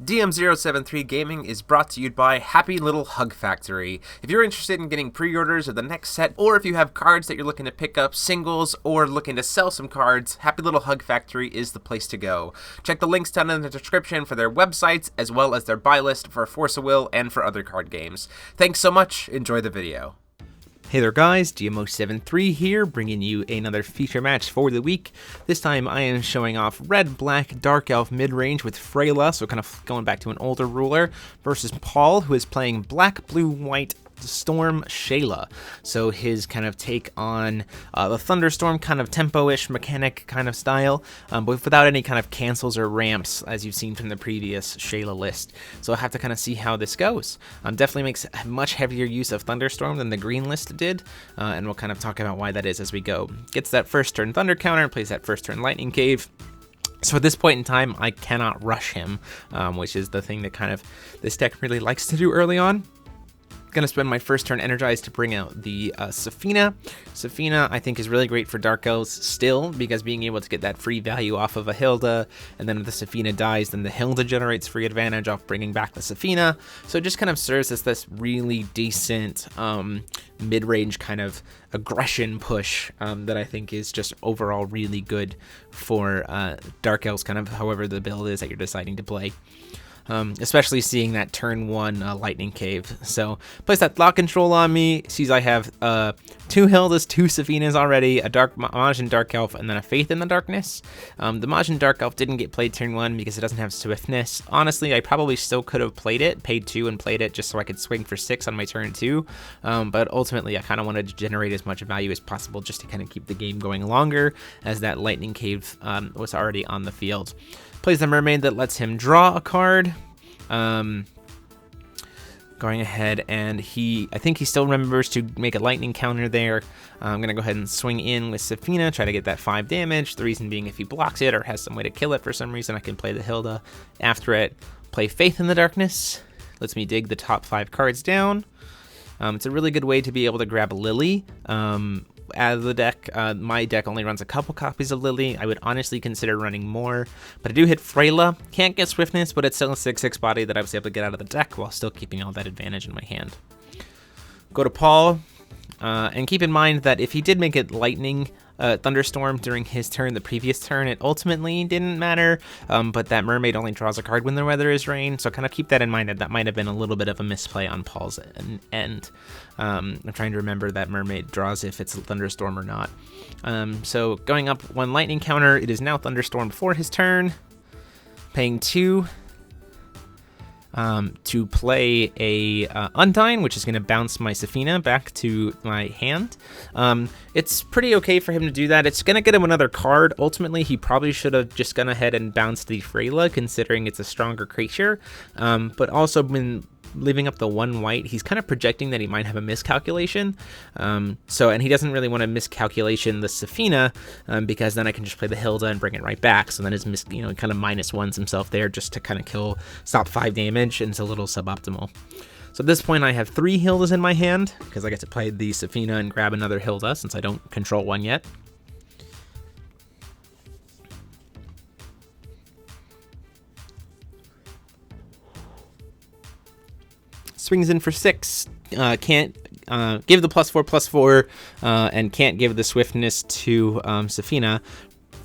DM073 Gaming is brought to you by Happy Little Hug Factory. If you're interested in getting pre-orders of the next set, or if you have cards that you're looking to pick up singles or looking to sell some cards, Happy Little Hug Factory is the place to go. Check the links down in the description for their websites, as well as their buy list for Force of Will and for other card games. Thanks so much, enjoy the video. Hey there guys, DMO73 here, bringing you another feature match for the week. This time I am showing off Red Black Dark Elf Midrange with Frayla, so kind of going back to an older ruler, versus Paul, who is playing Black Blue White Storm Shaela. So his kind of take on the Thunderstorm kind of tempo-ish mechanic kind of style, but without any kind of cancels or ramps as you've seen from the previous Shaela list. So I'll have to kind of see how this goes. Definitely makes much heavier use of Thunderstorm than the green list did, and we'll kind of talk about why that is as we go. Gets that first turn Thunder counter, plays that first turn Lightning Cave. So at this point in time, I cannot rush him, which is the thing that kind of this deck really likes to do early on. Going to spend my first turn energized to bring out the Safina. Safina, I think, is really great for Dark Elves still, because being able to get that free value off of a Hilda, and then if the Safina dies, then the Hilda generates free advantage off bringing back the Safina. So it just kind of serves as this really decent mid-range kind of aggression push that I think is just overall really good for Dark Elves, kind of however the build is that you're deciding to play. Especially seeing that turn 1 Lightning Cave. So plays that lock control on me, sees I have 2 Hildas, 2 Safinas already, a Majin Dark Elf, and then a Faith in the Darkness. The Majin Dark Elf didn't get played turn 1 because it doesn't have Swiftness. Honestly, I probably still could have played it, paid 2 and played it just so I could swing for 6 on my turn 2. But ultimately, I kind of wanted to generate as much value as possible just to kind of keep the game going longer, as that Lightning Cave was already on the field. Plays the Mermaid that lets him draw a card. Going ahead, and I think he still remembers to make a lightning counter there. I'm going to go ahead and swing in with Safina, try to get that 5 damage. The reason being if he blocks it or has some way to kill it for some reason, I can play the Hilda after it. Play Faith in the Darkness. Lets me dig the top 5 cards down. It's a really good way to be able to grab Lily out of the deck. My deck only runs a couple copies of Lily. I would honestly consider running more, but I do hit Frayla. Can't get Swiftness, but it's still a 6/6 body that I was able to get out of the deck while still keeping all that advantage in my hand. Go to Paul, and keep in mind that if he did make it Lightning Thunderstorm during his turn, the previous turn, it ultimately didn't matter, but that Mermaid only draws a card when the weather is rain, so kind of keep that in mind, that might have been a little bit of a misplay on Paul's end. I'm trying to remember that Mermaid draws if it's a Thunderstorm or not. So going up 1 Lightning counter, it is now Thunderstorm for his turn, paying 2 to play a Undyne, which is going to bounce my Safina back to my hand. It's pretty okay for him to do that. It's going to get him another card. Ultimately, he probably should have just gone ahead and bounced the Frayla, considering it's a stronger creature, but also been leaving up the 1 white, he's kind of projecting that he might have a miscalculation. And he doesn't really want to miscalculation the Safina, because then I can just play the Hilda and bring it right back. So then his kind of -1s himself there just to kind of stop 5 damage, and it's a little suboptimal. So at this point I have 3 Hildas in my hand, because I get to play the Safina and grab another Hilda since I don't control one yet. Swings in for 6, can't give the +4/+4, and can't give the Swiftness to Safina.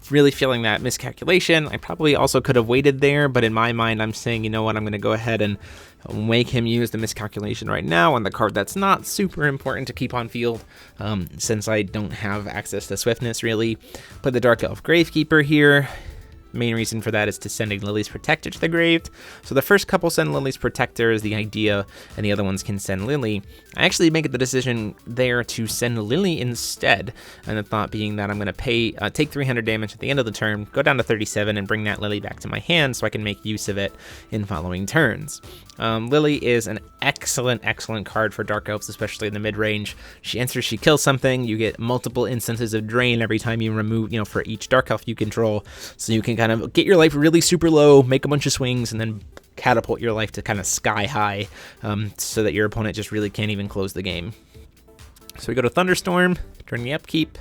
Really feeling that miscalculation. I probably also could have waited there, but in my mind I'm saying, you know what, I'm going to go ahead and make him use the miscalculation right now on the card that's not super important to keep on field, since I don't have access to Swiftness really. Put the Dark Elf Gravekeeper here. Main reason for that is to sending Lily's Protector to the grave. So the first couple send Lily's Protector is the idea, and the other ones can send Lily. I actually make the decision there to send Lily instead, and the thought being that I'm going to take 300 damage at the end of the turn, go down to 37, and bring that Lily back to my hand so I can make use of it in following turns. Lily is an excellent card for Dark Elves, especially in the mid-range. She enters, she kills something, you get multiple instances of drain every time you remove, for each Dark Elf you control, so you can kind of get your life really super low, make a bunch of swings, and then catapult your life to kind of sky high, so that your opponent just really can't even close the game. So we go to Thunderstorm during the upkeep.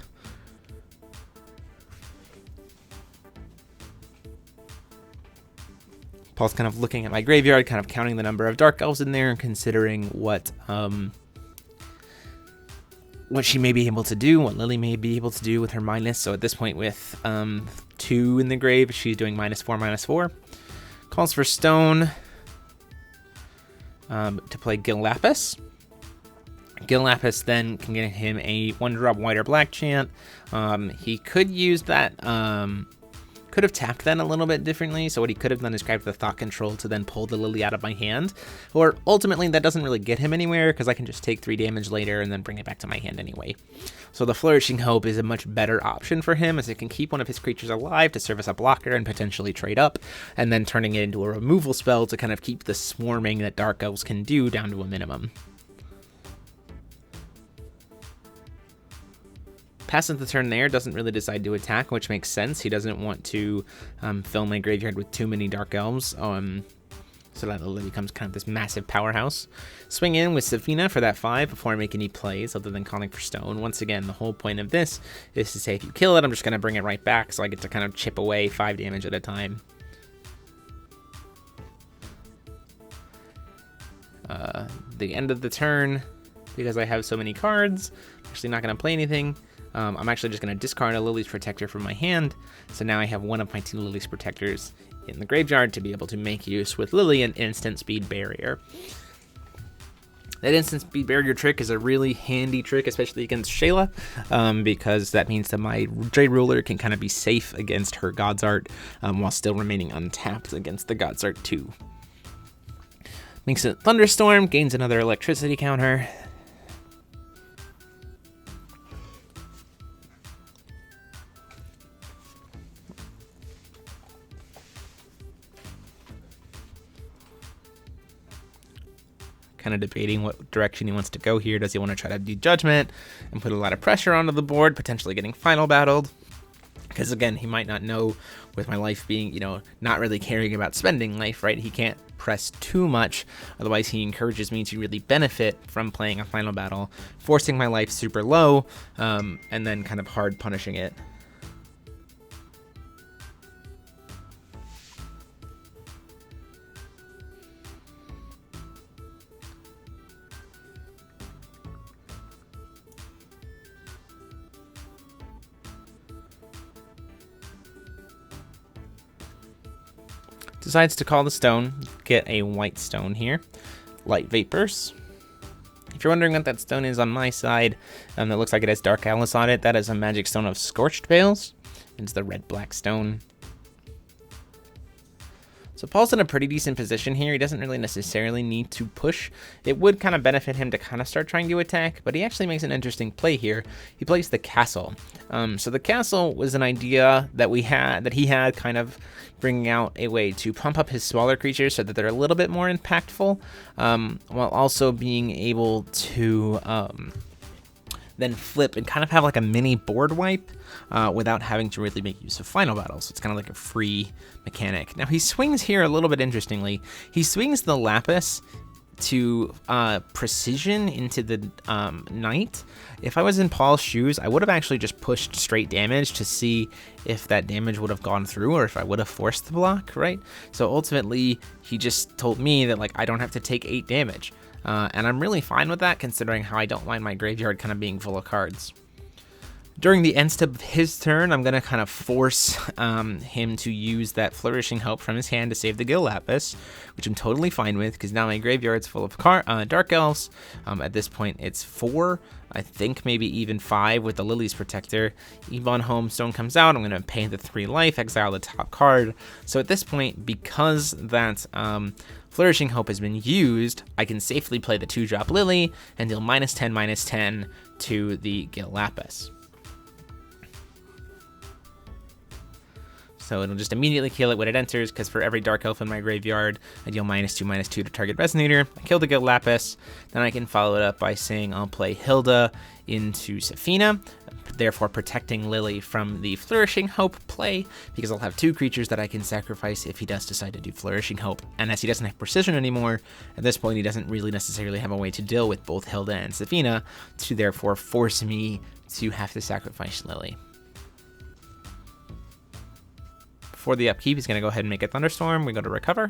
Paul's kind of looking at my graveyard, kind of counting the number of Dark Elves in there, and considering what she may be able to do, what Lily may be able to do with her minus. So at this point, with 2 in the grave, she's doing -4/-4. Calls for Stone to play Gil Lapis. Gil Lapis then can get him a 1-drop white or black chant. He could use that, could have tapped that a little bit differently. So what he could have done is grab the Thought Control to then pull the Lily out of my hand. Or ultimately, that doesn't really get him anywhere because I can just take 3 damage later and then bring it back to my hand anyway. So the Flourishing Hope is a much better option for him, as it can keep one of his creatures alive to serve as a blocker and potentially trade up, and then turning it into a removal spell to kind of keep the swarming that Dark Elves can do down to a minimum. Passes the turn there, doesn't really decide to attack, which makes sense. He doesn't want to fill my graveyard with too many Dark Elves, so that Lily becomes kind of this massive powerhouse. Swing in with Safina for that 5 before I make any plays other than calling for Stone. Once again, the whole point of this is to say if you kill it, I'm just going to bring it right back, so I get to kind of chip away 5 damage at a time. The end of the turn, because I have so many cards, I'm actually not going to play anything. I'm actually just going to discard a Lily's Protector from my hand, so now I have one of my 2 Lily's Protectors in the graveyard to be able to make use with Lily an instant speed barrier. That instant speed barrier trick is a really handy trick, especially against Shaela, because that means that my Jade Ruler can kind of be safe against her God's Art while still remaining untapped against the God's Art 2. Makes it Thunderstorm, gains another electricity counter. Kind of debating what direction he wants to go here. Does he want to try to do Judgment and put a lot of pressure onto the board, potentially getting final battled? Because again, he might not know, with my life being, not really caring about spending life, right? He can't press too much, otherwise he encourages me to really benefit from playing a final battle, forcing my life super low, and then kind of hard punishing it. Decides to call the Stone, get a white stone here. Light Vapors. If you're wondering what that stone is on my side, that looks like it has Dark Alice on it. That is a magic stone of Scorched Veils. It's the red-black stone. So Paul's in a pretty decent position here. He doesn't really necessarily need to push. It would kind of benefit him to kind of start trying to attack, but he actually makes an interesting play here. He plays the Castle. So the Castle was an idea that he had kind of bringing out a way to pump up his smaller creatures so that they're a little bit more impactful, while also being able to then flip and kind of have like a mini board wipe without having to really make use of final battles. So it's kind of like a free mechanic. Now he swings here a little bit interestingly. He swings the Lapis to precision into the Knight. If I was in Paul's shoes, I would have actually just pushed straight damage to see if that damage would have gone through or if I would have forced the block, right? So ultimately, he just told me that I don't have to take 8 damage. And I'm really fine with that, considering how I don't mind my graveyard kind of being full of cards. During the end step of his turn, I'm going to kind of force him to use that Flourishing Hope from his hand to save the Gil Lapis, which I'm totally fine with, because now my graveyard's full of Dark Elves. At this point, it's 4, I think maybe even 5 with the Lily's Protector. Ebon Homestone comes out, I'm going to pay the 3 life, exile the top card. So at this point, because that Flourishing Hope has been used, I can safely play the 2-drop Lily and deal -10/-10 to the Gil Lapis. So it'll just immediately kill it when it enters, because for every Dark Elf in my graveyard, I deal -2/-2 to target Resonator. I kill the Gil Lapis, then I can follow it up by saying I'll play Hilda into Safina, therefore protecting Lily from the Flourishing Hope play, because I'll have 2 creatures that I can sacrifice if he does decide to do Flourishing Hope. And as he doesn't have precision anymore, at this point he doesn't really necessarily have a way to deal with both Hilda and Safina, to therefore force me to have to sacrifice Lily. For the upkeep, he's going to go ahead and make a Thunderstorm. We go to recover.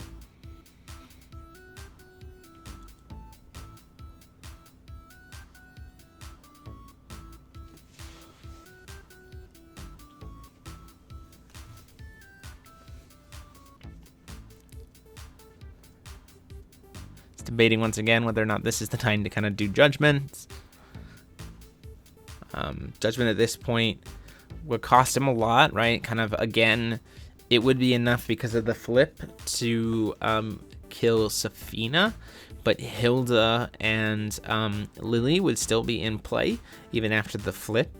debating once again whether or not this is the time to kind of do judgments. Judgment at this point would cost him a lot, right? Kind of, again, it would be enough because of the flip to kill Safina, but Hilda and Lily would still be in play even after the flip,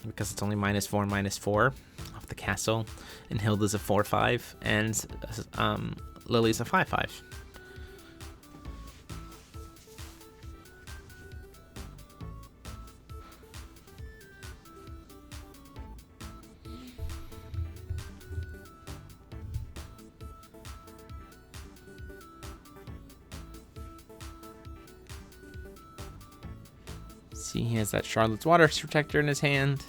because it's only -4/-4 off the castle, and Hilda's a 4/5, and Lily's a 5/5. See, he has that Charlotte's Water Protector in his hand,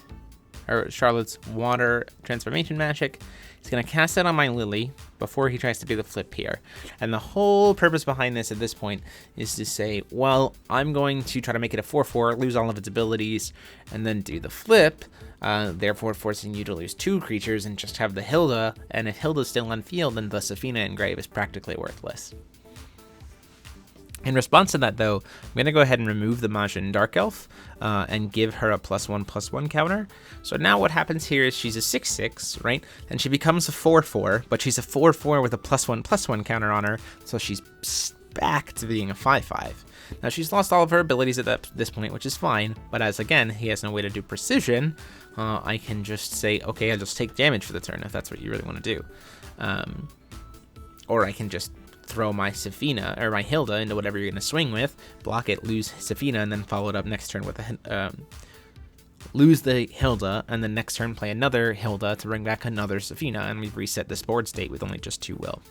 or Charlotte's Water Transformation Magic. He's going to cast it on my Lily before he tries to do the flip here. And the whole purpose behind this at this point is to say, well, I'm going to try to make it a 4/4, lose all of its abilities, and then do the flip, therefore forcing you to lose 2 creatures and just have the Hilda. And if Hilda's still on field, then the Safina engrave is practically worthless. In response to that, though, I'm going to go ahead and remove the Majin Dark Elf and give her a +1/+1 counter. So now what happens here is she's a 6/6, right? And she becomes a 4/4, but she's a 4/4 with a +1/+1 counter on her, so she's back to being a 5/5. Now, she's lost all of her abilities at this point, which is fine, but as, again, he has no way to do precision, I can just say, okay, I'll just take damage for the turn if that's what you really want to do. Or I can just throw my Safina or my Hilda into whatever you're going to swing with, block it, lose Safina, and then follow it up next turn with lose the Hilda, and then next turn play another Hilda to bring back another Safina, and we've reset this board state with only just 2 will.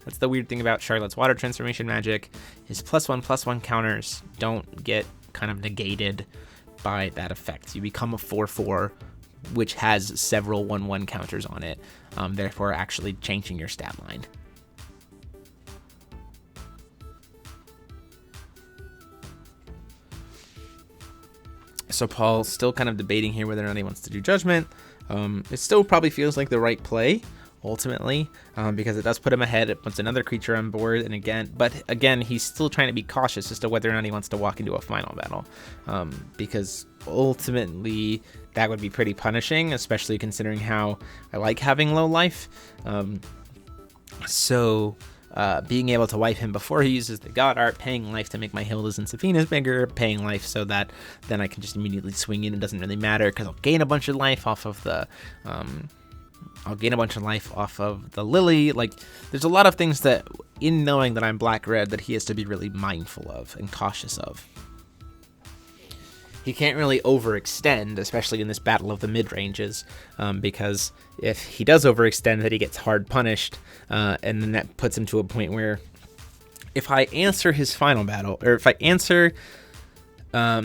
That's the weird thing about Charlotte's Water Transformation Magic, is +1/+1 counters don't get kind of negated by that effect. You become a 4/4, which has several 1/1 counters on it, therefore actually changing your stat line. So Paul's still kind of debating here whether or not he wants to do judgment. It still probably feels like the right play, ultimately, because it does put him ahead. It puts another creature on board, and again, he's still trying to be cautious as to whether or not he wants to walk into a final battle, because ultimately that would be pretty punishing, especially considering how I like having low life. So being able to wipe him before he uses the God Art, paying life to make my Hildas and Safinas bigger, paying life so that then I can just immediately swing in. It doesn't really matter because I'll gain a bunch of life off of the Lily. Like, there's a lot of things that, in knowing that I'm black-red, that he has to be really mindful of and cautious of. He can't really overextend, especially in this battle of the mid-ranges, because if he does overextend, then he gets hard punished, and then that puts him to a point where if I answer his final battle, or if I answer... let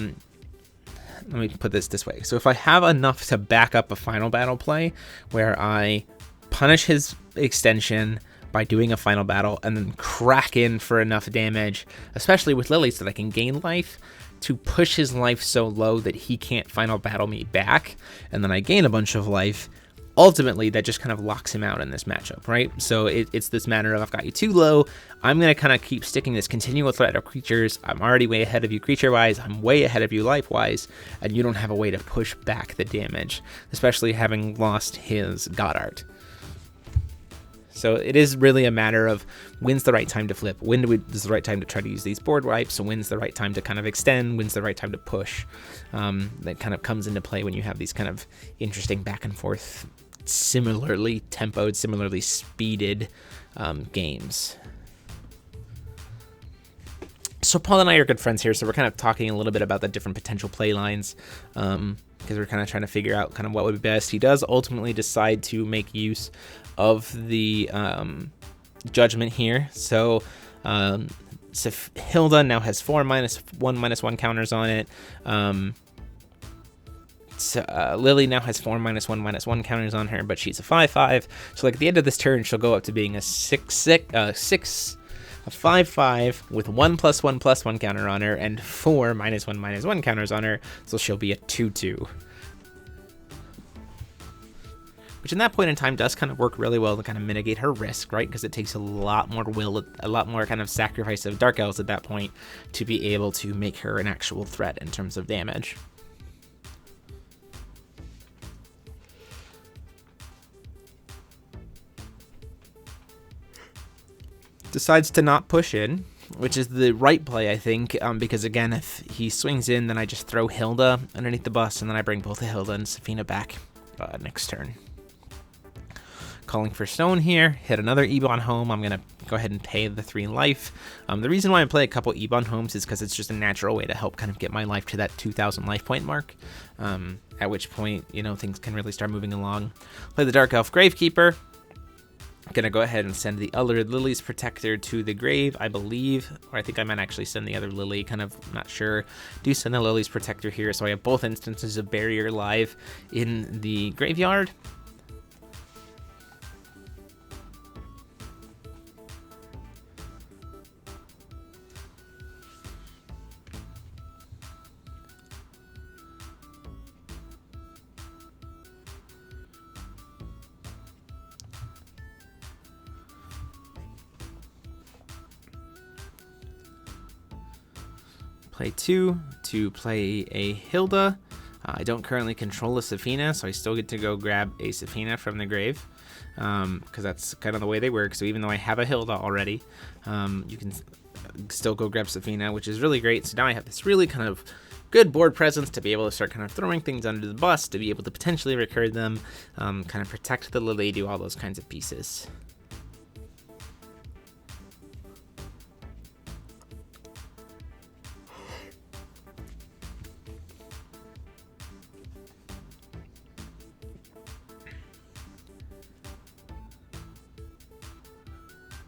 me put this way. So if I have enough to back up a final battle play where I punish his extension by doing a final battle and then crack in for enough damage, especially with Lily, so that I can gain life, to push his life so low that he can't final battle me back, and then I gain a bunch of life, ultimately that just kind of locks him out in this matchup, right? So it's this matter of, I've got you too low, I'm going to kind of keep sticking this continual threat of creatures, I'm already way ahead of you creature-wise, I'm way ahead of you life-wise, and you don't have a way to push back the damage, especially having lost his God Art. So it is really a matter of when's the right time to flip, is the right time to try to use these board wipes, so when's the right time to kind of extend, when's the right time to push. That kind of comes into play when you have these kind of interesting back and forth, similarly tempoed, similarly speeded games. So Paul and I are good friends here, so we're kind of talking a little bit about the different potential play lines, because we're kind of trying to figure out kind of what would be best. He does ultimately decide to make use of the judgment here. So Hilda now has 4 -1/-1 counters on it. Lily now has 4 -1/-1 counters on her, but she's a 5/5. So like at the end of this turn, she'll go up to being a 5/5 with 1+1/+1 counter on her and 4 -1/-1 counters on her. So she'll be a 2/2. which in that point in time does kind of work really well to kind of mitigate her risk, right? Because it takes a lot more kind of sacrifice of Dark Elves at that point to be able to make her an actual threat in terms of damage. Decides to not push in, which is the right play, I think, because again, if he swings in, then I just throw Hilda underneath the bus, and then I bring both the Hilda and Safina back next turn. Calling for stone here, hit another Ebon home. I'm going to go ahead and pay the 3 life. The reason why I play a couple Ebon homes is because it's just a natural way to help kind of get my life to that 2,000 life point mark, at which point, you know, things can really start moving along. Play the Dark Elf Gravekeeper. I'm going to go ahead and send the other Lily's Protector to the grave, I believe. Or I think I might actually send the other Lily, kind of not sure. Do send the Lily's Protector here, so I have both instances of Barrier live in the graveyard. Play 2 to play a Hilda. I don't currently control a Safina, so I still get to go grab a Safina from the grave, because that's kind of the way they work. So even though I have a Hilda already, you can still go grab Safina, which is really great. So now I have this really kind of good board presence to be able to start kind of throwing things under the bus, to be able to potentially recur them, kind of protect the Lily, do all those kinds of pieces.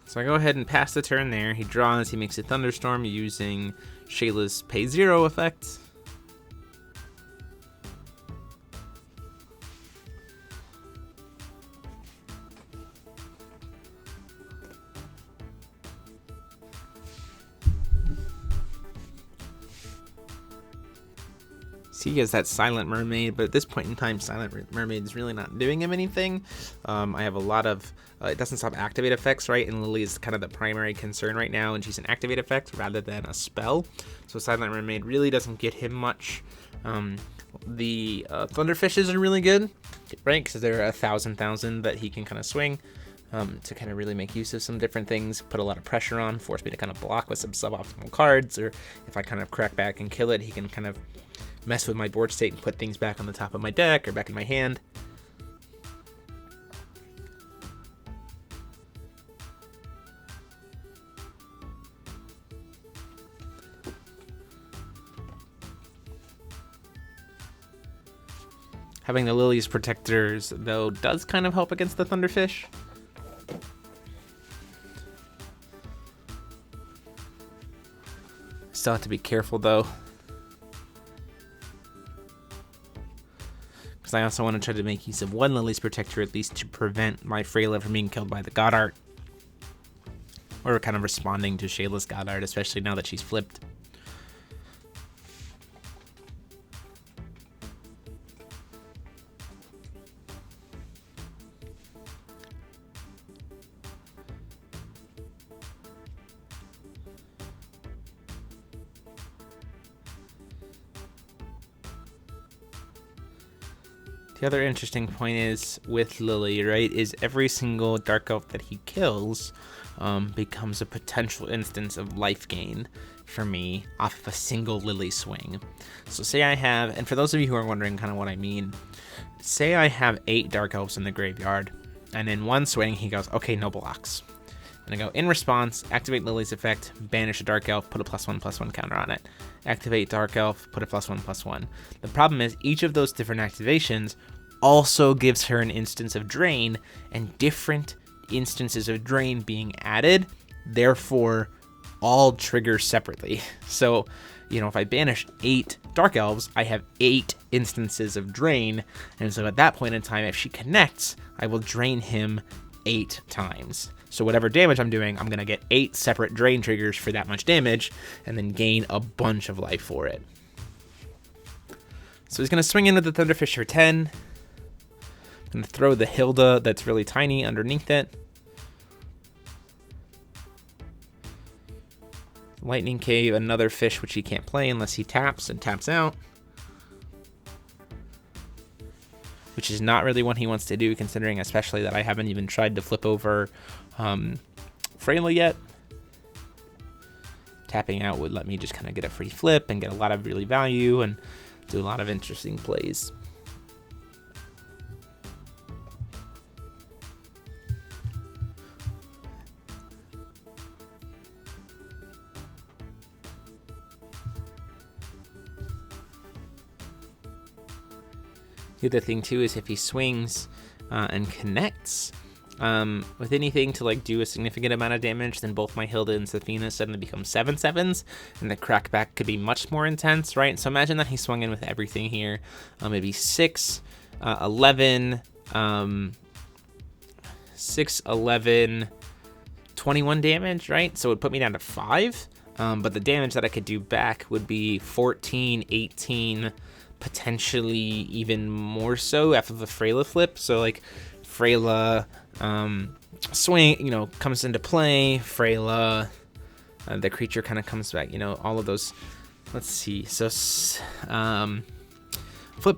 So I go ahead and pass the turn there. He draws, he makes a Thunderstorm using Shaela's Pay 0 effect. See, he has that Silent Mermaid, but at this point in time, Silent Mermaid is really not doing him anything. I have a lot of, it doesn't stop activate effects, right? And Lily is kind of the primary concern right now, and she's an activate effect rather than a spell. So Silent Mermaid really doesn't get him much. The Thunderfishes are really good, right? Because they're 1,000 that he can kind of swing to kind of really make use of some different things, put a lot of pressure on, force me to kind of block with some suboptimal cards, or if I kind of crack back and kill it, he can kind of mess with my board state and put things back on the top of my deck or back in my hand. Having the Lily's Protectors, though, does kind of help against the Thunderfish. Still have to be careful, though. Because I also want to try to make use of one Lily's Protector at least to prevent my Frayla from being killed by the Goddard. Or kind of responding to Shaela's Goddard, especially now that she's flipped. The other interesting point is with Lily, right, is every single Dark Elf that he kills becomes a potential instance of life gain for me off of a single Lily swing. So say I have, and for those of you who are wondering kind of what I mean, say I have 8 Dark Elves in the graveyard, and in one swing he goes, okay, no blocks. And I go, in response, activate Lily's effect, banish a Dark Elf, put a +1/+1 counter on it. Activate Dark Elf, put a +1/+1. The problem is each of those different activations also gives her an instance of drain, and different instances of drain being added, therefore all trigger separately. So, you know, if I banish 8 Dark Elves, I have 8 instances of drain, and so at that point in time, if she connects, I will drain him 8 times. So whatever damage I'm doing, I'm going to get 8 separate drain triggers for that much damage, and then gain a bunch of life for it. So he's going to swing in with the Thunderfish for 10. going to throw the Hilda that's really tiny underneath it. Lightning Cave, another fish which he can't play unless he taps and taps out. Which is not really what he wants to do, considering especially that I haven't even tried to flip over Frayla yet. Tapping out would let me just kind of get a free flip and get a lot of really value and do a lot of interesting plays. The other thing too is if he swings and connects with anything to like do a significant amount of damage, then both my Hilda and Safina suddenly become 7/7s, and the crackback could be much more intense, right? So imagine that he swung in with everything here, maybe 6, 11, 6, 11, 21 damage, right? So it would put me down to 5, but the damage that I could do back would be 14, 18, potentially even more so after the Frayla flip. So like Frayla swing, comes into play. Frayla, the creature kind of comes back, all of those. Let's see. So flips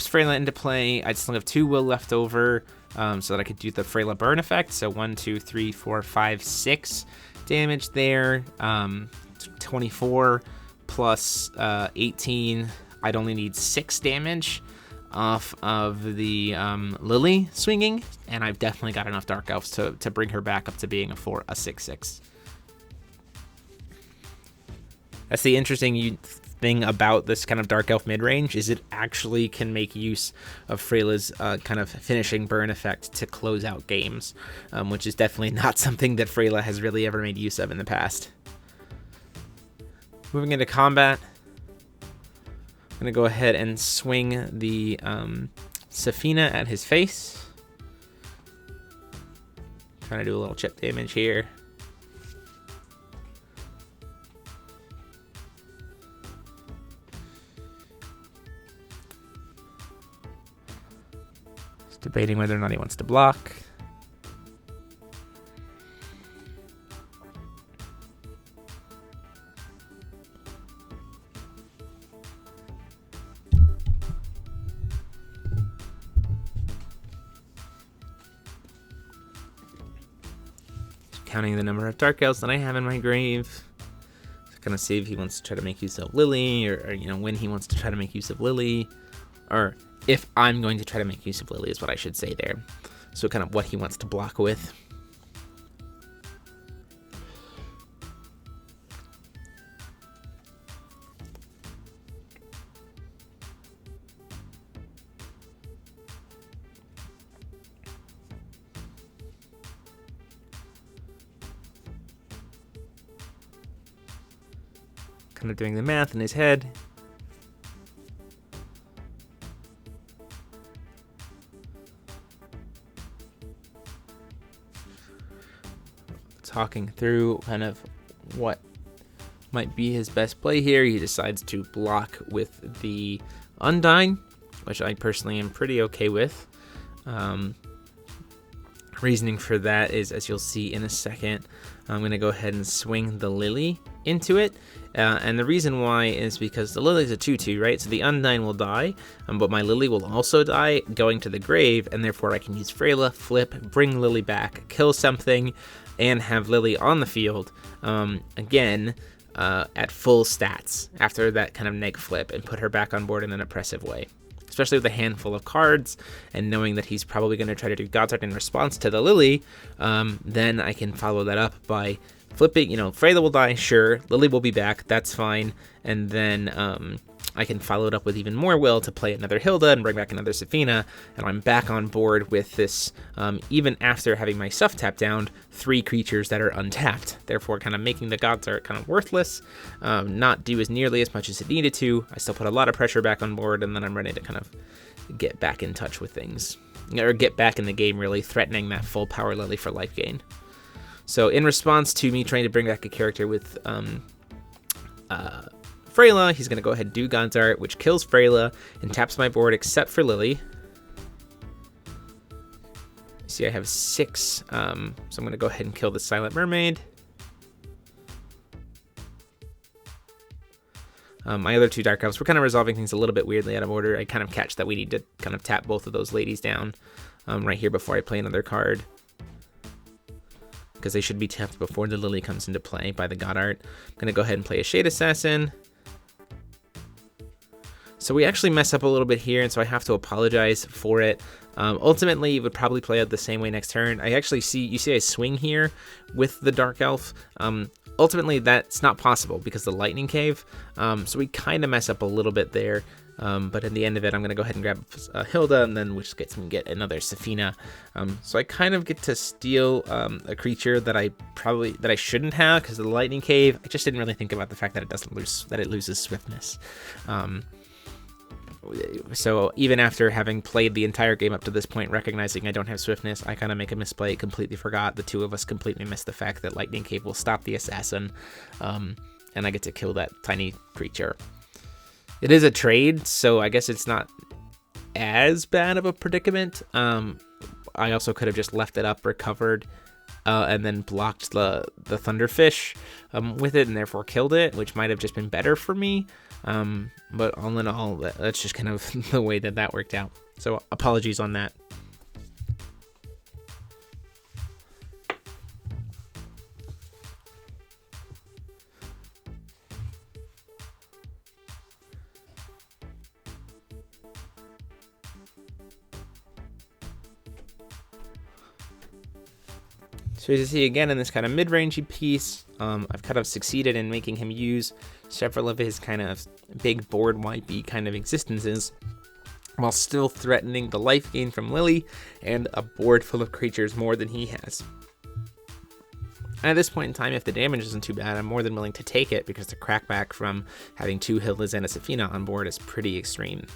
Frayla into play. I still have 2 will left over, so that I could do the Frayla burn effect. So 1, 2, 3, 4, 5, 6 damage there. 24 plus 18. I'd only need 6 damage off of the Lily swinging, and I've definitely got enough Dark Elves to bring her back up to being a 6/6. That's the interesting thing about this kind of Dark Elf mid-range, is it actually can make use of Frayla's kind of finishing burn effect to close out games, which is definitely not something that Frayla has really ever made use of in the past. Moving into combat, I'm going to go ahead and swing the Safina at his face. Trying to do a little chip damage here. Just debating whether or not he wants to block. Counting the number of Dark Elves that I have in my grave. To kind of see if he wants to try to make use of Lily, or when he wants to try to make use of Lily, or if I'm going to try to make use of Lily is what I should say there. So kind of what he wants to block with. Kind of doing the math in his head. Talking through kind of what might be his best play here. He decides to block with the Undyne, which I personally am pretty okay with. Reasoning for that is, as you'll see in a second, I'm going to go ahead and swing the Lily into it. And the reason why is because the Lily's a 2/2, right? So the Undyne will die, but my Lily will also die going to the grave, and therefore I can use Frayla, flip, bring Lily back, kill something, and have Lily on the field again at full stats after that kind of neg flip, and put her back on board in an oppressive way. Especially with a handful of cards, and knowing that he's probably going to try to do God's Art in response to the Lily, then I can follow that up by flipping, Frayla will die, sure, Lily will be back, that's fine, and then I can follow it up with even more will to play another Hilda and bring back another Safina, and I'm back on board with this, even after having my stuff tapped down, 3 creatures that are untapped, therefore kind of making the God's Art kind of worthless, not do as nearly as much as it needed to. I still put a lot of pressure back on board, and then I'm ready to kind of get back in touch with things, or get back in the game, really threatening that full power Lily for life gain. So in response to me trying to bring back a character with Frayla, he's going to go ahead and do God's Art, which kills Frayla and taps my board except for Lily. see I have 6, so I'm going to go ahead and kill the Silent Mermaid. My other 2 Dark Elves, we're kind of resolving things a little bit weirdly out of order. I kind of catch that we need to kind of tap both of those ladies down right here before I play another card, because they should be tapped before the Lily comes into play by the God Art. I'm going to go ahead and play a Shade Assassin. So we actually mess up a little bit here, and so I have to apologize for it. Ultimately, it would probably play out the same way next turn. I actually see I swing here with the Dark Elf. Ultimately, that's not possible because the Lightning Cave. So we kind of mess up a little bit there. But at the end of it, I'm going to go ahead and grab Hilda, and then which gets me get another Safina. So I kind of get to steal a creature that I shouldn't have because of the Lightning Cave. I just didn't really think about the fact that it loses swiftness. So even after having played the entire game up to this point, recognizing I don't have swiftness, I kind of make a misplay, completely forgot. The 2 of us completely missed the fact that Lightning Cave will stop the assassin, and I get to kill that tiny creature. It is a trade, so I guess it's not as bad of a predicament. I also could have just left it up, recovered, and then blocked the Thunderfish with it, and therefore killed it, which might have just been better for me. But all in all, that's just kind of the way that worked out. So apologies on that. So as you see again in this kind of mid-rangey piece, I've kind of succeeded in making him use several of his kind of big board wipey kind of existences, while still threatening the life gain from Lily and a board full of creatures more than he has. And at this point in time, if the damage isn't too bad, I'm more than willing to take it because the crackback from having 2 Hildas and a Safina on board is pretty extreme.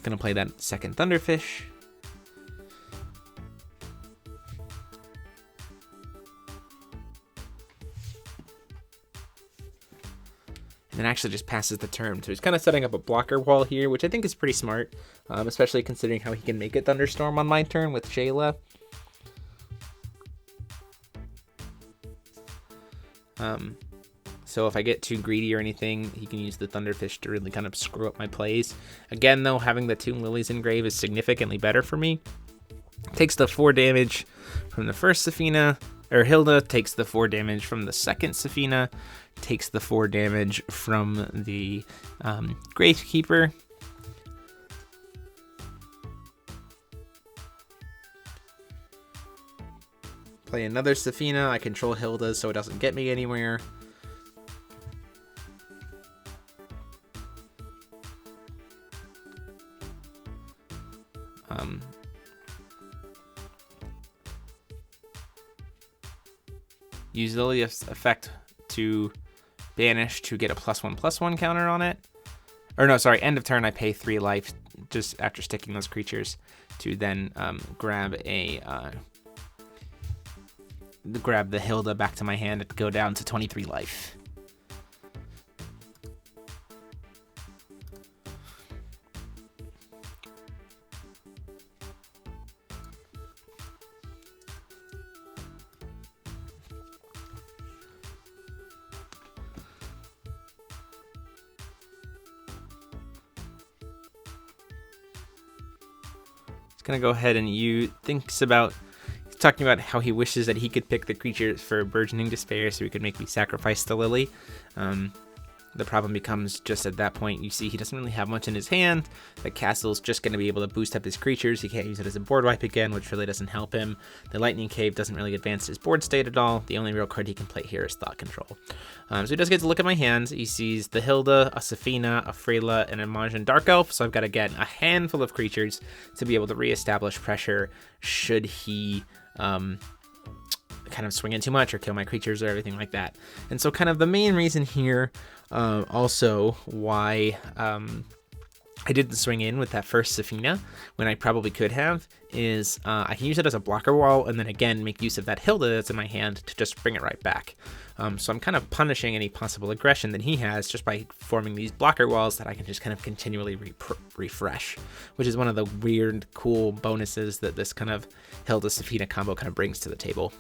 Gonna play that second Thunderfish. And then actually just passes the turn. So he's kind of setting up a blocker wall here, which I think is pretty smart, especially considering how he can make it Thunderstorm on my turn with Shaela. So if I get too greedy or anything, he can use the Thunderfish to really kind of screw up my plays. Again, though, having the 2 Lilies in grave is significantly better for me. Takes the 4 damage from the first Safina, or Hilda takes the 4 damage from the second Safina, takes the 4 damage from the Gravekeeper. Play another Safina. I control Hilda so it doesn't get me anywhere. Use Lilia's effect to banish to get a +1/+1 counter on it. Or no, sorry, end of turn I pay 3 life just after sticking those creatures to then grab the Hilda back to my hand and go down to 23 life. Gonna go ahead and talking about how he wishes that he could pick the creatures for Burgeoning Despair so he could make me sacrifice the Lily. The problem becomes just at that point, you see he doesn't really have much in his hand. The castle's just going to be able to boost up his creatures. He can't use it as a board wipe again, which really doesn't help him. The Lightning Cave doesn't really advance his board state at all. The only real card he can play here is Thought Control. So he does get to look at my hands. He sees the Hilda, a Safina, a Frayla, and a Marjan Dark Elf. So I've got, again, a handful of creatures to be able to reestablish pressure should he kind of swing in too much or kill my creatures or everything like that. And so kind of the main reason here also why I didn't swing in with that first Safina when I probably could have, is I can use it as a blocker wall and then again make use of that Hilda that's in my hand to just bring it right back. So I'm kind of punishing any possible aggression that he has just by forming these blocker walls that I can just kind of continually refresh, which is one of the weird, cool bonuses that this kind of Hilda Safina combo kind of brings to the table.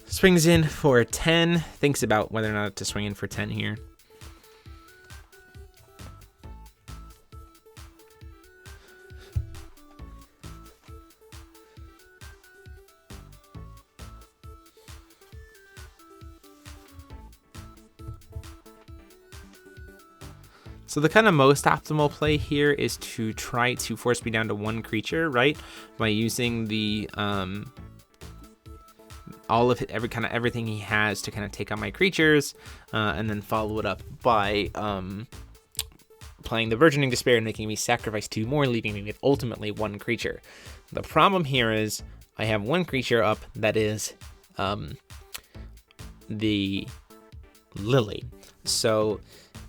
Swings in for 10, thinks about whether or not to swing in for 10 here. So the kind of most optimal play here is to try to force me down to 1 creature, right? By using the everything he has to kind of take on my creatures, and then follow it up by playing the Burgeoning Despair and making me sacrifice 2 more, leaving me with ultimately 1 creature. The problem here is I have 1 creature up that is the Lily. So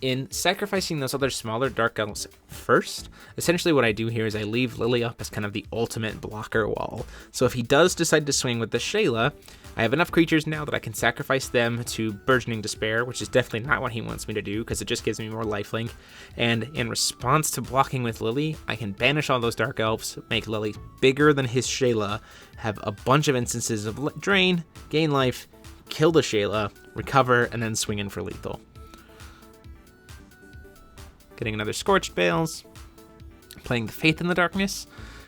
in sacrificing those other smaller Dark Elves first, essentially what I do here is I leave Lily up as kind of the ultimate blocker wall. So if he does decide to swing with the Shaela, I have enough creatures now that I can sacrifice them to Burgeoning Despair, which is definitely not what he wants me to do because it just gives me more lifelink. And in response to blocking with Lily, I can banish all those Dark Elves, make Lily bigger than his Shaela, have a bunch of instances of drain, gain life, kill the Shaela, recover, and then swing in for lethal. Getting another Scorched Bales, playing the Faith in the Darkness.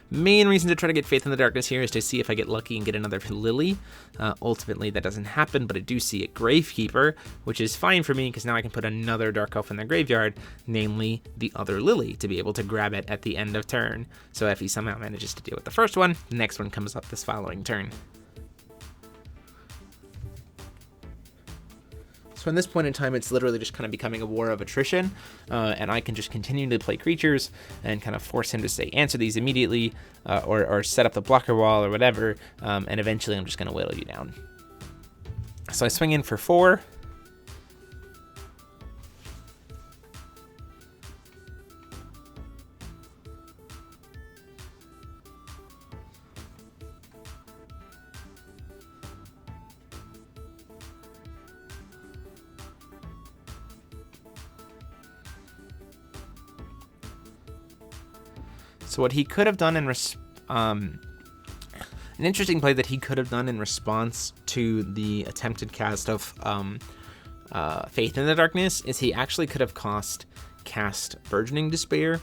Main reason to try to get Faith in the Darkness here is to see if I get lucky and get another Lily. Ultimately, that doesn't happen, but I do see a Gravekeeper, which is fine for me because now I can put another Dark Elf in the graveyard, namely the other Lily, to be able to grab it at the end of turn. So if he somehow manages to deal with the first one, the next one comes up this following turn. So in this point in time, it's literally just kind of becoming a war of attrition, and I can just continue to play creatures and kind of force him to say, answer these immediately, or set up the blocker wall or whatever, and eventually I'm just going to whittle you down. So I swing in for 4. So what he could have done an interesting play that he could have done in response to the attempted cast of Faith in the Darkness is he actually could have cast Burgeoning Despair,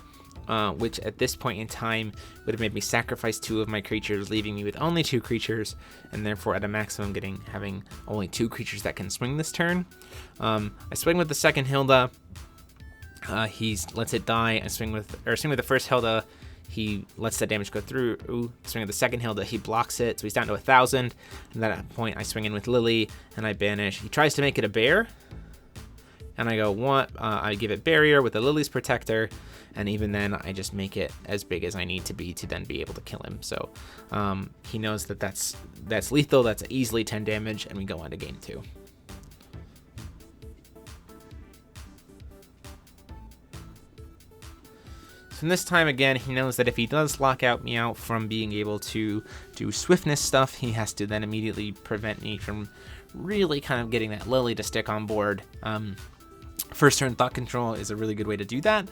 which at this point in time would have made me sacrifice 2 of my creatures, leaving me with only 2 creatures, and therefore at a maximum having only 2 creatures that can swing this turn. I swing with the second Hilda. He lets it die. I swing with the first Hilda. He lets that damage go through. Swing with the second Hilda. He blocks it, so he's down to 1,000. And then at that point, I swing in with Lily, and I banish. He tries to make it a bear, and I go, what? I give it barrier with the Lily's Protector, and even then, I just make it as big as I need to be to then be able to kill him. So he knows that that's lethal. That's easily 10 damage, and we go on to game 2. So this time again, he knows that if he does lock me out from being able to do swiftness stuff, he has to then immediately prevent me from really kind of getting that Lily to stick on board. First turn Thought Control is a really good way to do that.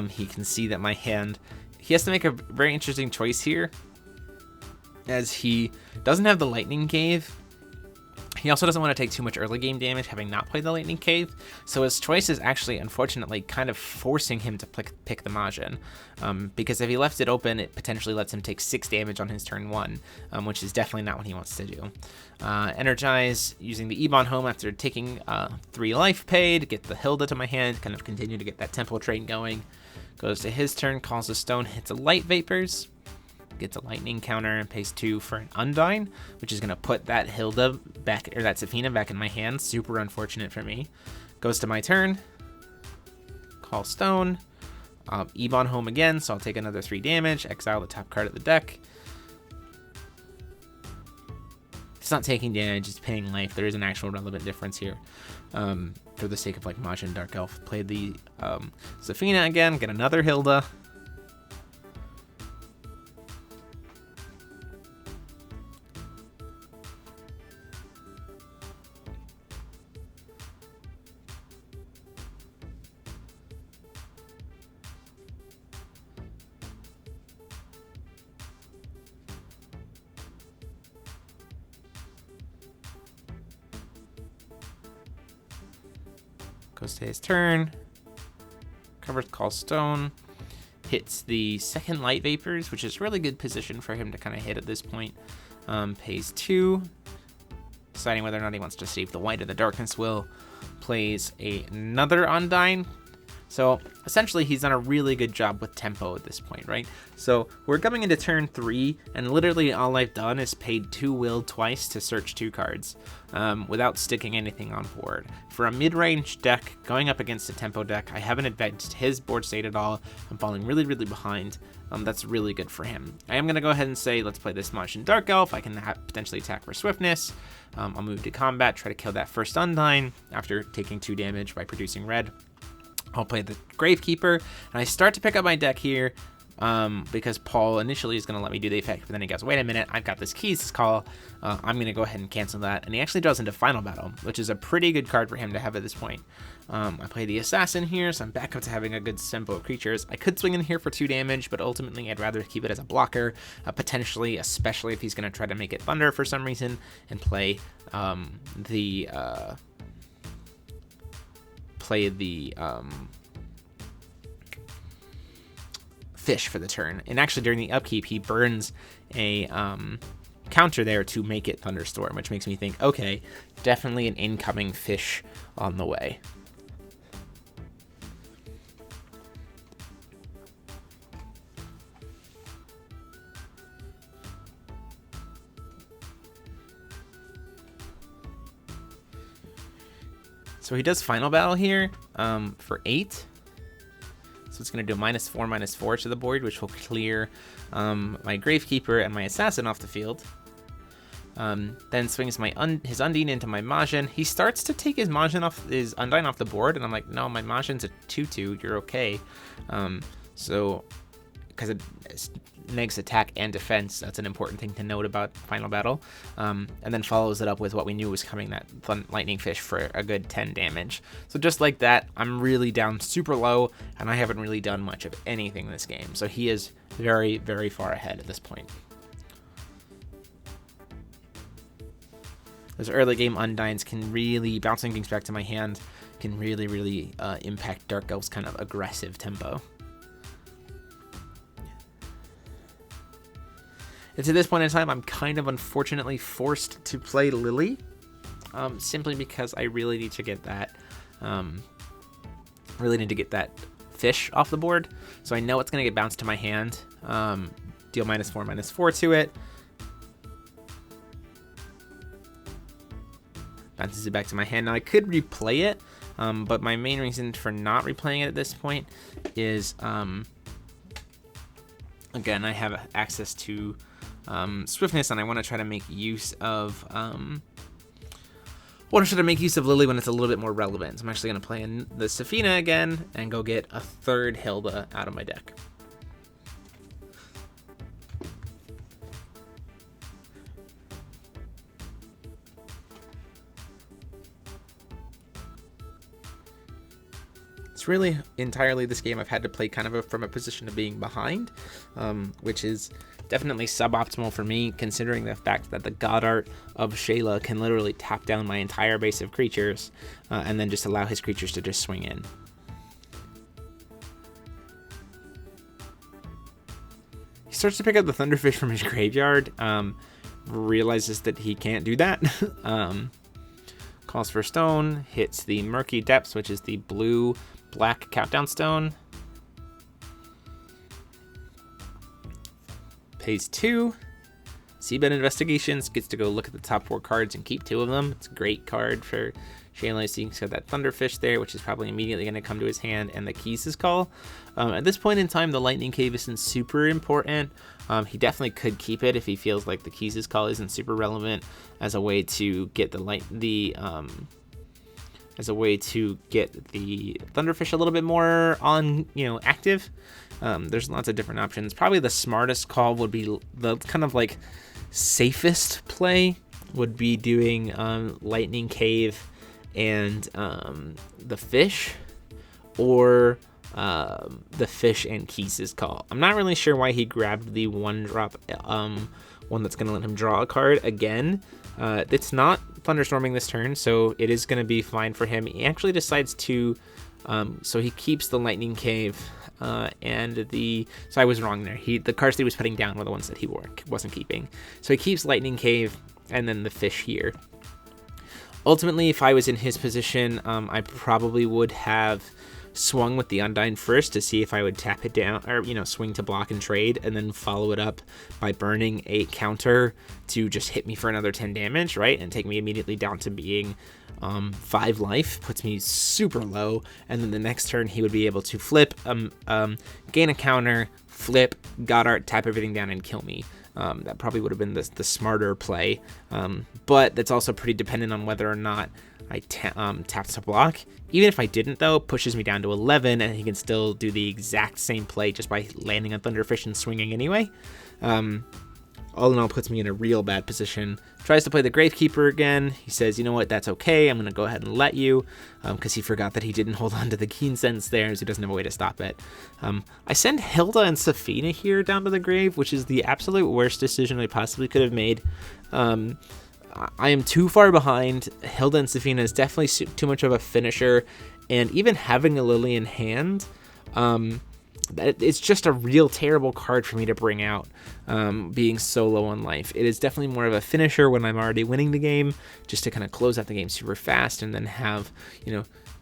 He can see that my hand, he has to make a very interesting choice here, as he doesn't have the Lightning Cave. He also doesn't want to take too much early game damage, having not played the Lightning Cave, so his choice is actually, unfortunately, kind of forcing him to pick the Majin, because if he left it open, it potentially lets him take 6 damage on his turn 1, which is definitely not what he wants to do. Energize, using the Ebon Home after taking 3 life paid, get the Hilda to my hand, kind of continue to get that Temple train going. Goes to his turn, calls a stone, hits a Light Vapors, gets a lightning counter and pays 2 for an Undyne, which is going to put that Hilda back, or that Safina back in my hand. Super unfortunate for me. Goes to my turn. Call stone. Ebon Home again, so I'll take another 3 damage. Exile the top card of the deck. It's not taking damage, it's paying life. There is an actual relevant difference here. For the sake of like Majin Dark Elf, play the Zafina again, get another Hilda. Goes to his turn, covers Call Stone, hits the second Light Vapors, which is really good position for him to kind of hit at this point. Pays 2, deciding whether or not he wants to save the white or the Darkness Will. Plays another Undyne. So essentially he's done a really good job with tempo at this point, right? So we're coming into turn 3, and literally all I've done is paid 2 will twice to search 2 cards without sticking anything on board. For a mid-range deck going up against a tempo deck, I haven't advanced his board state at all. I'm falling really, really behind. That's really good for him. I am going to go ahead and say, let's play this Majin Dark Elf. I can potentially attack for swiftness. I'll move to combat, try to kill that first Undyne after taking 2 damage by producing red. I'll play the Gravekeeper, and I start to pick up my deck here because Paul initially is going to let me do the effect, but then he goes, wait a minute, I've got this Keys call. I'm going to go ahead and cancel that, and he actually draws into Final Battle, which is a pretty good card for him to have at this point. I play the Assassin here, so I'm back up to having a good tempo of creatures. I could swing in here for 2 damage, but ultimately I'd rather keep it as a blocker, potentially, especially if he's going to try to make it Thunder for some reason, and play the fish for the turn. And actually during the upkeep he burns a counter there to make it Thunderstorm, which makes me think, okay, definitely an incoming fish on the way. So he does Final Battle here for 8. So it's going to do -4/-4 to the board, which will clear my Gravekeeper and my Assassin off the field. Then swings his Undine into my Majin. He starts to take his Undyne off the board, and I'm like, no, my Majin's a 2/2. You're okay. So because it negs attack and defense, that's an important thing to note about Final Battle. And then follows it up with what we knew was coming, that Lightning Fish for a good 10 damage. So just like that, I'm really down super low, and I haven't really done much of anything in this game. So he is very, very far ahead at this point. Those early game Undynes can really, bouncing things back to my hand, can really, really impact Dark Elf's kind of aggressive tempo. And to this point in time, I'm kind of unfortunately forced to play Lily, simply because I really need to get that, fish off the board. So I know it's going to get bounced to my hand. Deal -4/-4 to it. Bounces it back to my hand. Now I could replay it, but my main reason for not replaying it at this point is, again, I have access to swiftness, and I want to try to make use of Lily when it's a little bit more relevant. So I'm actually going to play in the Zafina again and go get a 3rd Hilda out of my deck. It's really entirely this game I've had to play kind of from a position of being behind, which is definitely suboptimal for me, considering the fact that the God Art of Shaela can literally tap down my entire base of creatures and then just allow his creatures to just swing in. He starts to pick up the Thunderfish from his graveyard, realizes that he can't do that. Calls for Stone, hits the Murky Depths, which is the blue-black Countdown Stone. Pays 2. Seabed Investigations, gets to go look at the top 4 cards and keep 2 of them. It's a great card for Shaela. So you can see that Thunderfish there, which is probably immediately going to come to his hand, and the Keys' Call. At this point in time, the Lightning Cave isn't super important. He definitely could keep it if he feels like the Keys' Call isn't super relevant as a way to get the Thunderfish a little bit more on, active. There's lots of different options. Probably the smartest call would be the kind of like safest play would be doing Lightning Cave and the Fish, or the Fish and Keys' Call. I'm not really sure why he grabbed the 1-drop one that's going to let him draw a card again. It's not thunderstorming this turn, so it is going to be fine for him. He actually decides to, so he keeps the Lightning Cave so I was wrong there. The cards that he was putting down were the ones that he wasn't keeping. So he keeps Lightning Cave and then the Fish here. Ultimately, if I was in his position, I probably would have swung with the Undyne first to see if I would tap it down, or swing to block and trade, and then follow it up by burning a counter to just hit me for another 10 damage, right, and take me immediately down to being 5 life, puts me super low, and then the next turn he would be able to flip, gain a counter, flip, Goddard, tap everything down, and kill me. That probably would have been the smarter play, but that's also pretty dependent on whether or not I tap to block. Even if I didn't, though, pushes me down to 11, and he can still do the exact same play just by landing on Thunderfish and swinging anyway. All in all, puts me in a real bad position. Tries to play the Gravekeeper again. He says, you know what, that's okay. I'm going to go ahead and let you, because he forgot that he didn't hold on to the Keen Sense there, so he doesn't have a way to stop it. I send Hilda and Safina here down to the grave, which is the absolute worst decision I possibly could have made. I am too far behind. Hilda and Safina is definitely too much of a finisher, and even having a Lily in hand, it's just a real terrible card for me to bring out, being so low on life. It is definitely more of a finisher when I'm already winning the game, just to kind of close out the game super fast, and then have,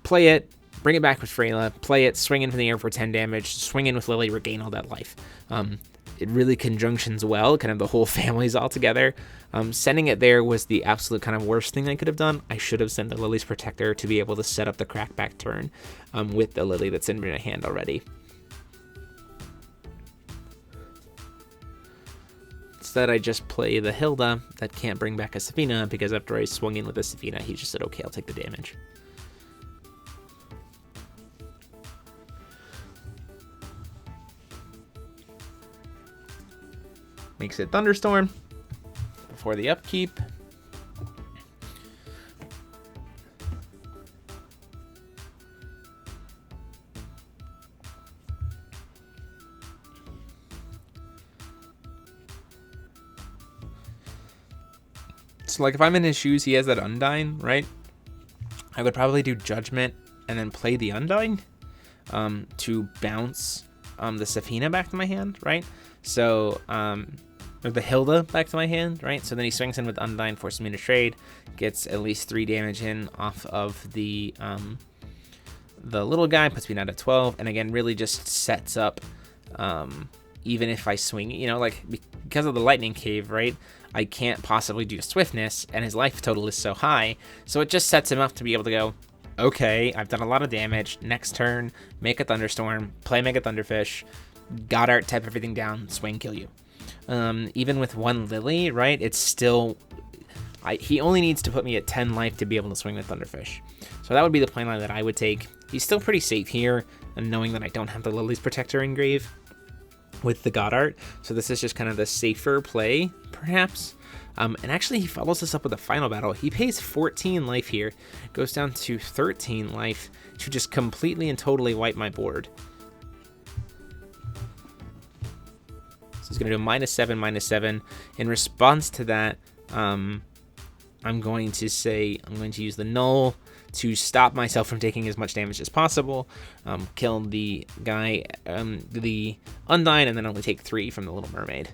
play it, bring it back with Frayla, play it, swing in from the air for 10 damage, swing in with Lily, regain all that life. It really conjunctions well, kind of the whole family's all together. Sending it there was the absolute kind of worst thing I could have done. I should have sent the Lily's Protector to be able to set up the crackback turn with the Lily that's in my hand already. Instead, I just play the Hilda that can't bring back a Safina, because after I swung in with a Safina, he just said, okay, I'll take the damage. Makes it Thunderstorm before the upkeep. So, like, if I'm in his shoes, he has that Undyne, right? I would probably do Judgment and then play the Undyne to bounce the Safina back to my hand, right? So, or the Hilda back to my hand, right? So then he swings in with Undyne, forces me to trade, gets at least 3 damage in off of the little guy, puts me down to 12, and again, really just sets up, even if I swing, because of the Lightning Cave, right? I can't possibly do Swiftness, and his life total is so high, so it just sets him up to be able to go, okay, I've done a lot of damage, next turn, make a Thunderstorm, make a Thunderfish, Goddard, type everything down, swing, kill you. Even with 1 Lily, right, it's still, he only needs to put me at 10 life to be able to swing with Thunderfish. So that would be the plan line that I would take. He's still pretty safe here, and knowing that I don't have the Lily's Protector in grave with the Goddard, so this is just kind of the safer play, perhaps. And actually, he follows this up with a final battle. He pays 14 life here, goes down to 13 life to just completely and totally wipe my board. So he's going to do -7, -7. In response to that, I'm going to use the Null to stop myself from taking as much damage as possible, kill the guy, the Undyne, and then only take 3 from the Little Mermaid.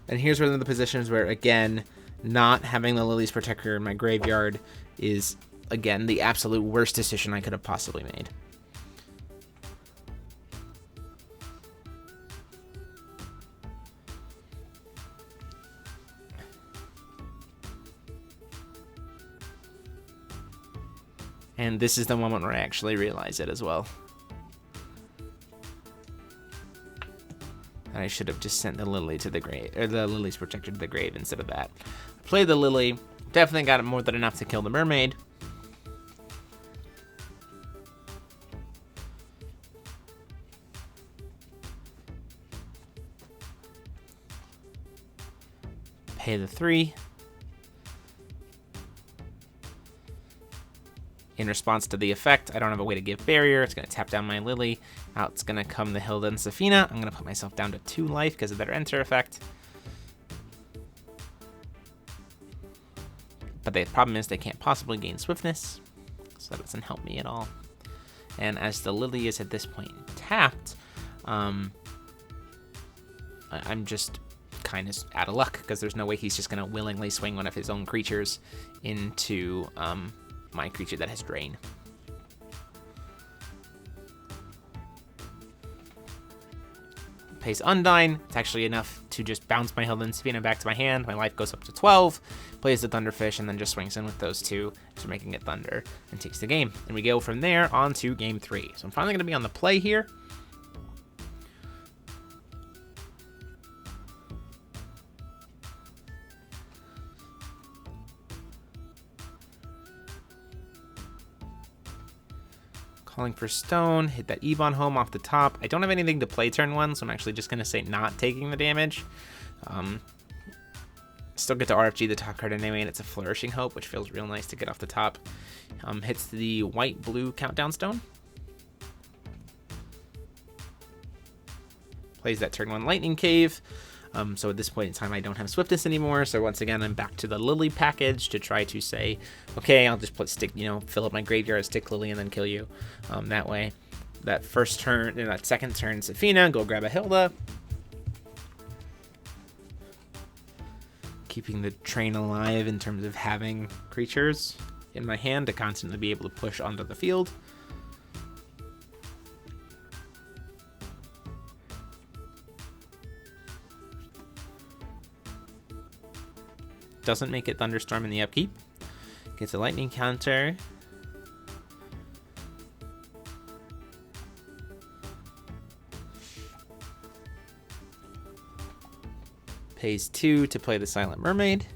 And here's one of the positions where, again, not having the Lily's Protector in my graveyard is, again, the absolute worst decision I could have possibly made. And this is the moment where I actually realize it as well. And I should have just sent the Lily to the grave, or the Lily's Protector to the grave instead of that. I played the Lily, definitely got more than enough to kill the mermaid. Pay the 3. In response to the effect, I don't have a way to give barrier. It's going to tap down my Lily. Out's going to come the Hilda and Safina. I'm going to put myself down to 2 life because of their enter effect. But the problem is they can't possibly gain swiftness, so that doesn't help me at all. And as the Lily is at this point tapped, I'm just kind of out of luck because there's no way he's just going to willingly swing one of his own creatures into my creature that has Drain. Pays Undyne. It's actually enough to just bounce my Hilda and Safina back to my hand. My life goes up to 12. Plays the Thunderfish and then just swings in with those 2 after making it Thunder and takes the game. And we go from there on to game 3. So I'm finally going to be on the play here. Calling for Stone, hit that Ebon home off the top. I don't have anything to play turn 1, so I'm actually just going to say not taking the damage. Still get to RFG the top card anyway, and it's a Flourishing Hope, which feels real nice to get off the top. Hits the white-blue Countdown Stone. Plays that turn 1 Lightning Cave. So at this point in time, I don't have Swiftness anymore. So once again, I'm back to the Lily package to try to say, okay, I'll just fill up my graveyard, stick Lily, and then kill you. That way, that first turn, that second turn, Safina, go grab a Hilda. Keeping the train alive in terms of having creatures in my hand to constantly be able to push onto the field. Doesn't make it Thunderstorm in the upkeep. Gets a lightning counter. Pays 2 to play the Silent Mermaid.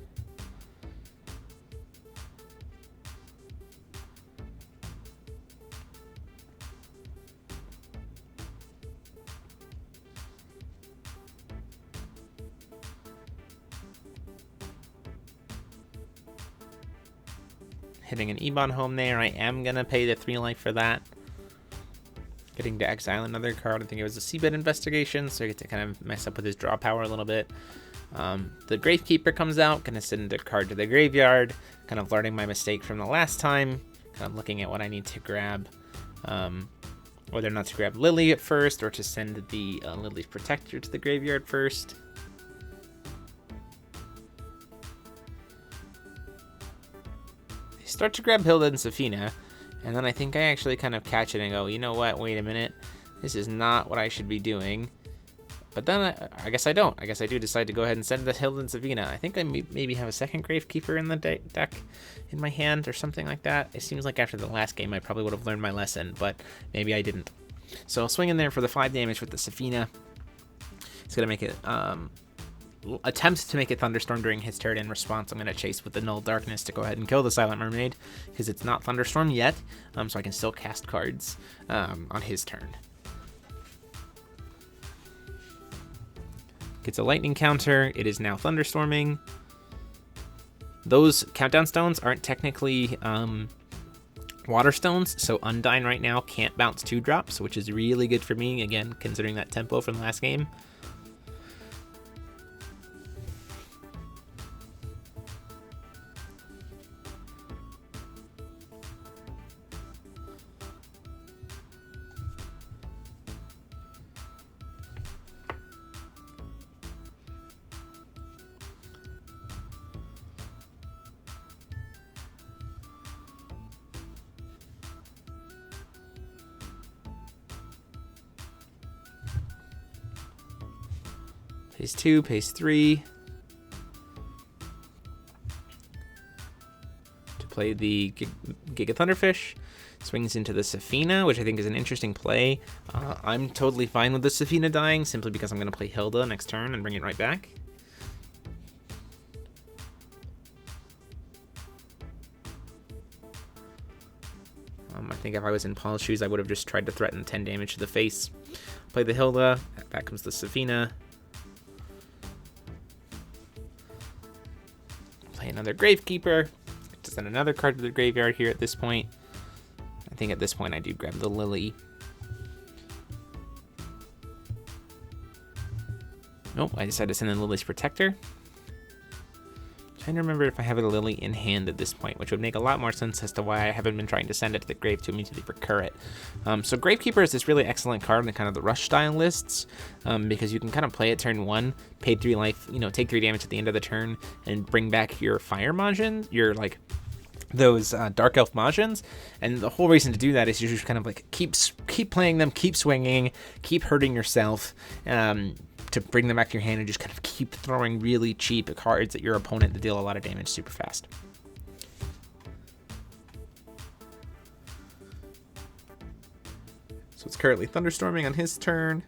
Hitting an Ebon home there. I am going to pay the 3 life for that. Getting to exile another card. I think it was a Seabed Investigation, so I get to kind of mess up with his draw power a little bit. The Gravekeeper comes out. Going to send a card to the graveyard. Kind of learning my mistake from the last time. Kind of looking at what I need to grab. Whether or not to grab Lily at first, or to send the Lily's Protector to the graveyard first. Start to grab Hilda and Safina, and then I think I actually kind of catch it and go, you know what, wait a minute, this is not what I should be doing. But then I guess I don't. I guess I do decide to go ahead and send the Hilda and Safina. I think I maybe have a second Gravekeeper in the deck in my hand or something like that. It seems like after the last game I probably would have learned my lesson, but maybe I didn't. So I'll swing in there for the 5 damage with the Safina. It's going to make it attempt to make it Thunderstorm during his turn. In response, I'm going to chase with the Null Darkness to go ahead and kill the Silent Mermaid, because it's not Thunderstorm yet, so I can still cast cards on his turn. Gets a lightning counter. It is now Thunderstorming. Those countdown stones aren't technically water stones, so Undyne right now can't bounce 2 drops, which is really good for me, again, considering that tempo from last game. Pays 2, pays 3. To play the Giga Thunderfish. Swings into the Safina, which I think is an interesting play. I'm totally fine with the Safina dying, simply because I'm going to play Hilda next turn and bring it right back. I think if I was in Paul's shoes, I would have just tried to threaten 10 damage to the face. Play the Hilda. Back comes the Safina. Play another Gravekeeper. To send another card to the graveyard here at this point. I think at this point I do grab the Lily. Nope, I decided to send in Lily's Protector. Trying to remember if I have a Lily in hand at this point, which would make a lot more sense as to why I haven't been trying to send it to the grave to immediately recur it. So Gravekeeper is this really excellent card in kind of the rush style lists, because you can kind of play it turn 1, pay 3 life, take 3 damage at the end of the turn, and bring back your Fire Majin, your those Dark Elf Majins, and the whole reason to do that is you just kind of keep playing them, keep swinging, keep hurting yourself, to bring them back to your hand and just kind of keep throwing really cheap cards at your opponent to deal a lot of damage super fast. So it's currently Thunderstorming on his turn.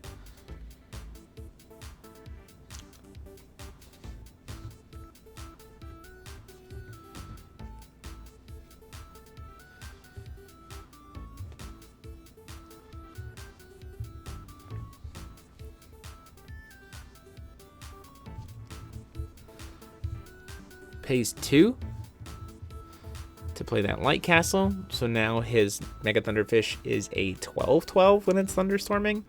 Pays 2 to play that Light Castle, so now his Mega Thunderfish is a 12/12 when it's Thunderstorming.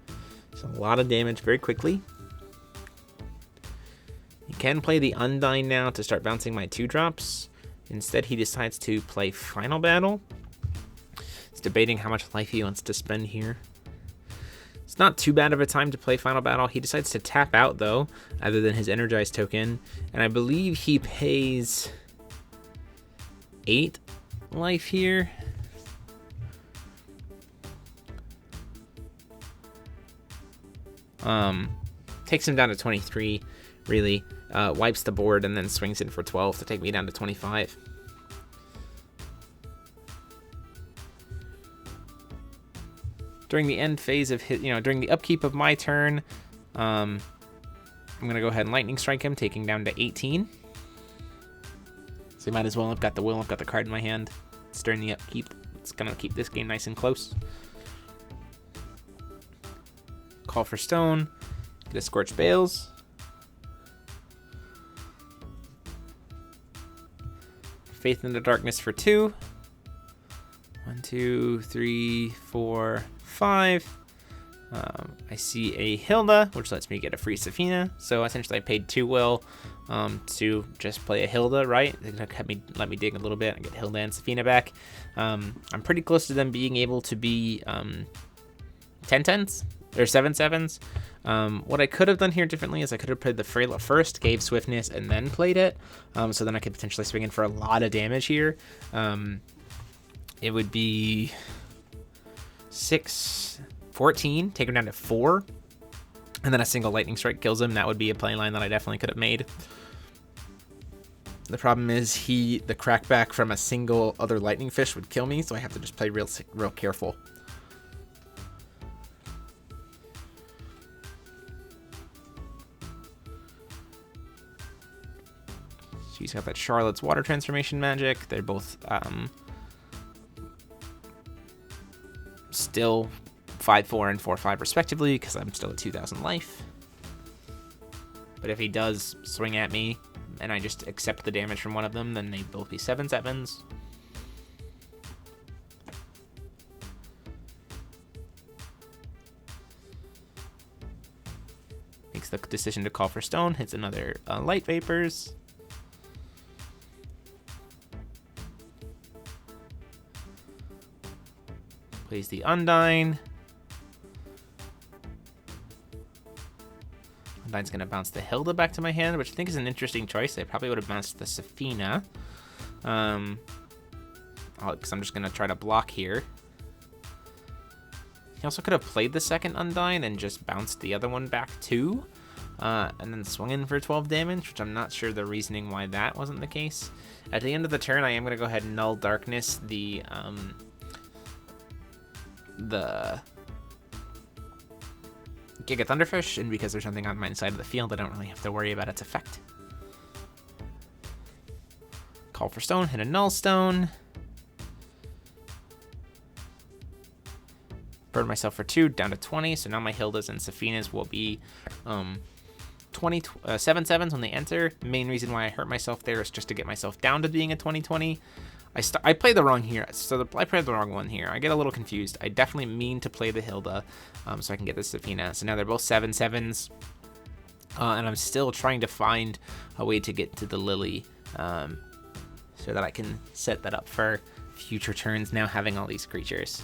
It's a lot of damage very quickly. He can play the Undyne now to start bouncing my 2-drops. Instead, he decides to play Final Battle. He's debating how much life he wants to spend here. It's not too bad of a time to play Final Battle. He decides to tap out, though, other than his Energized token. And I believe he pays 8 life here. Takes him down to 23, really. Wipes the board and then swings in for 12 to take me down to 25. During the end phase of his, during the upkeep of my turn, I'm going to go ahead and Lightning Strike him, taking down to 18. So you might as well have got the will, I've got the card in my hand. It's during the upkeep. It's going to keep this game nice and close. Call for Stone. Get a Scorched Bales. Faith in the Darkness for 2. 1, 2, 3, 4, 5. I see a Hilda, which lets me get a free Safina. So essentially I paid 2 will to just play a Hilda, right? They're gonna let me dig a little bit and get Hilda and Safina back. I'm pretty close to them being able to be 10/10s or 7/7s. What I could have done here differently is I could have played the Frayla first, gave Swiftness, and then played it. So then I could potentially swing in for a lot of damage here. It would be 6, 14, take him down to 4, and then a single Lightning Strike kills him. That would be a play line that I definitely could have made. The problem is the crackback from a single other Lightning Fish would kill me, so I have to just play real careful. She's got that Charlotte's Water Transformation magic. They're both still 5/4 and 4/5 respectively, because I'm still at 2,000 life. But if he does swing at me and I just accept the damage from one of them, then they'd both be 7/7s. Makes the decision to call for Stone, hits another Light Vapors. Plays the Undyne. Undyne's going to bounce the Hilda back to my hand, which I think is an interesting choice. I probably would have bounced the Safina. Because I'm just going to try to block here. He also could have played the second Undyne and just bounced the other one back too. And then swung in for 12 damage, which I'm not sure the reasoning why that wasn't the case. At the end of the turn, I am going to go ahead and Null Darkness the the Giga Thunderfish, and because there's something on my side of the field, I don't really have to worry about its effect. Call for stone, hit a null stone. Burn myself for 2, down to 20, so now my Hildas and Safinas will be 7/7s when they enter. The main reason why I hurt myself there is just to get myself down to being a 20/20. I played the wrong here, so I played the wrong one here. I get a little confused. I definitely mean to play the Hilda so I can get the Safina. So now they're both 7/7s, and I'm still trying to find a way to get to the Lily so that I can set that up for future turns now having all these creatures.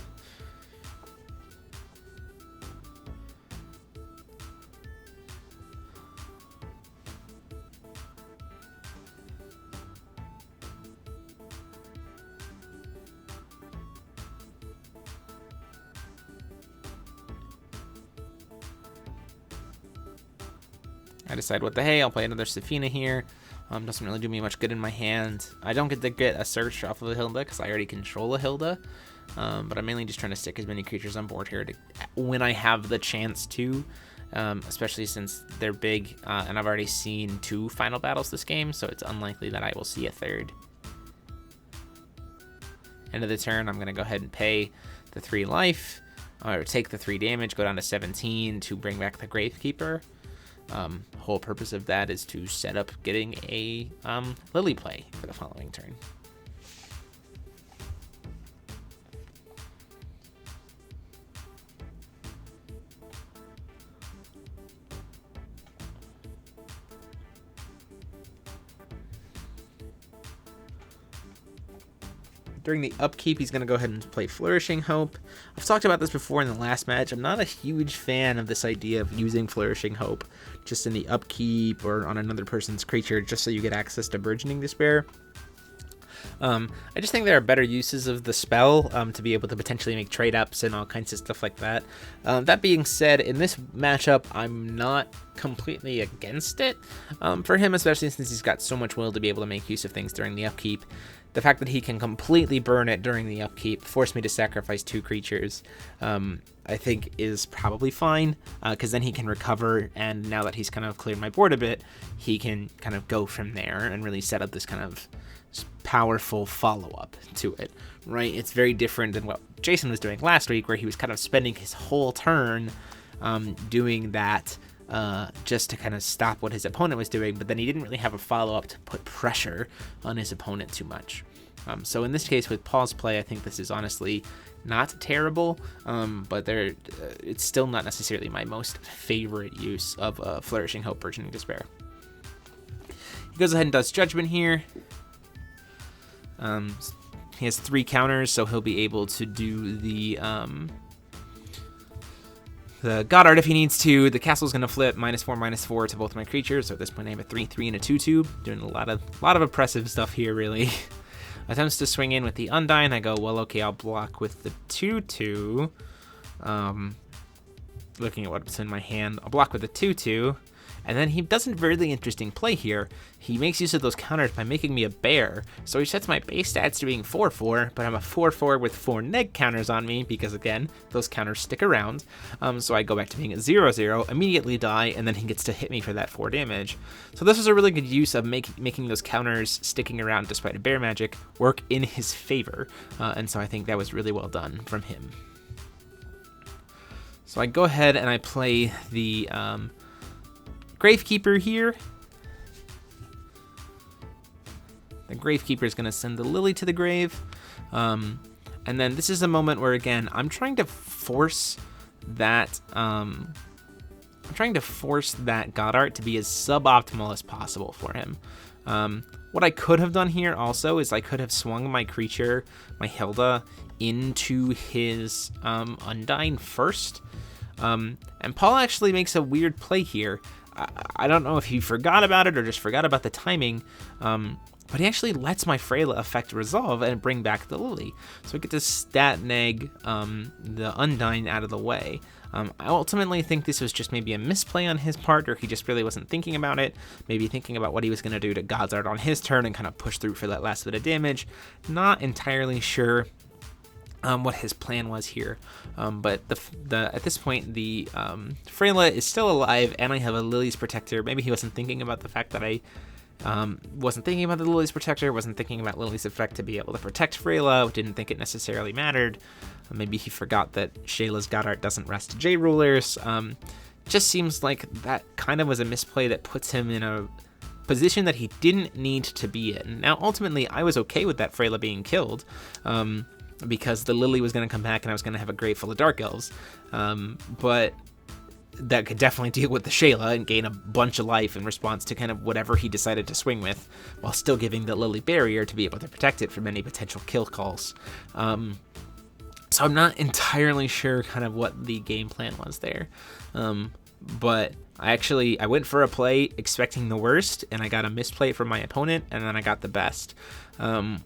I decide what the hey, I'll play another Safina here. Doesn't really do me much good in my hand. I don't get to get a search off of a Hilda because I already control a Hilda. But I'm mainly just trying to stick as many creatures on board here when I have the chance to, especially since they're big and I've already seen 2 final battles this game, so it's unlikely that I will see a third. End of the turn, I'm going to go ahead and pay the 3 life, or take the 3 damage, go down to 17 to bring back the Gravekeeper. Whole purpose of that is to set up getting a Lily play for the following turn. During the upkeep, he's going to go ahead and play Flourishing Hope. I've talked about this before in the last match. I'm not a huge fan of this idea of using Flourishing Hope just in the upkeep or on another person's creature just so you get access to Burgeoning Despair. I just think there are better uses of the spell to be able to potentially make trade-ups and all kinds of stuff like that. That being said, in this matchup, I'm not completely against it. For him, especially since he's got so much will to be able to make use of things during the upkeep. The fact that he can completely burn it during the upkeep, force me to sacrifice 2 creatures, I think is probably fine, because then he can recover, and now that he's kind of cleared my board a bit, he can kind of go from there and really set up this kind of powerful follow-up to it, right? It's very different than what Jason was doing last week, where he was kind of spending his whole turn doing that just to kind of stop what his opponent was doing, but then he didn't really have a follow-up to put pressure on his opponent too much. So in this case with Paul's play, I think this is honestly not terrible, but it's still not necessarily my most favorite use of Flourishing Hope, Burgeoning Despair. He goes ahead and does Judgment here. He has 3 counters, so he'll be able to do the Goddard if he needs to. The castle's going to flip -4/-4 to both of my creatures, so at this point I have a 3/3 and a 2/2, doing a lot of oppressive stuff here, really. Attempts to swing in with the Undyne. I go, well, okay, I'll block with the 2/2. Looking at what's in my hand, I'll block with the 2/2. And then he does a really interesting play here. He makes use of those counters by making me a bear. So he sets my base stats to being 4/4, but I'm a 4/4 with 4 neg counters on me because, again, those counters stick around. So I go back to being a 0/0, immediately die, and then he gets to hit me for that 4 damage. So this was a really good use of making those counters sticking around despite a bear magic work in his favor. And so I think that was really well done from him. So I go ahead and I play the Gravekeeper here. The Gravekeeper is going to send the Lily to the grave. And then this is a moment where, again, I'm trying to force that Goddard to be as suboptimal as possible for him. What I could have done here also is I could have swung my creature, my Hilda, into his Undyne first. And Paul actually makes a weird play here. I don't know if he forgot about it or just forgot about the timing, but he actually lets my Frayla effect resolve and bring back the Lily. So I get to stat neg the Undyne out of the way. I ultimately think this was just maybe a misplay on his part, or he just really wasn't thinking about it, maybe thinking about what he was going to do to Goddard on his turn and kind of push through for that last bit of damage. Not entirely sure. what his plan was here. But at this point, the Frayla is still alive, and I have a Lily's Protector. Maybe he wasn't thinking about the fact that I wasn't thinking about the Lily's Protector, wasn't thinking about Lily's effect to be able to protect Frayla, didn't think it necessarily mattered. Maybe he forgot that Shaela's God Art doesn't rest J rulers. Just seems like that kind of was a misplay that puts him in a position that he didn't need to be in. Now, ultimately, I was okay with that Frayla being killed, because the Lily was going to come back and I was going to have a grave full of Dark Elves. But that could definitely deal with the Shaela and gain a bunch of life in response to kind of whatever he decided to swing with, while still giving the Lily barrier to be able to protect it from any potential kill calls. So I'm not entirely sure kind of what the game plan was there. But I went for a play expecting the worst, and I got a misplay from my opponent, and then I got the best.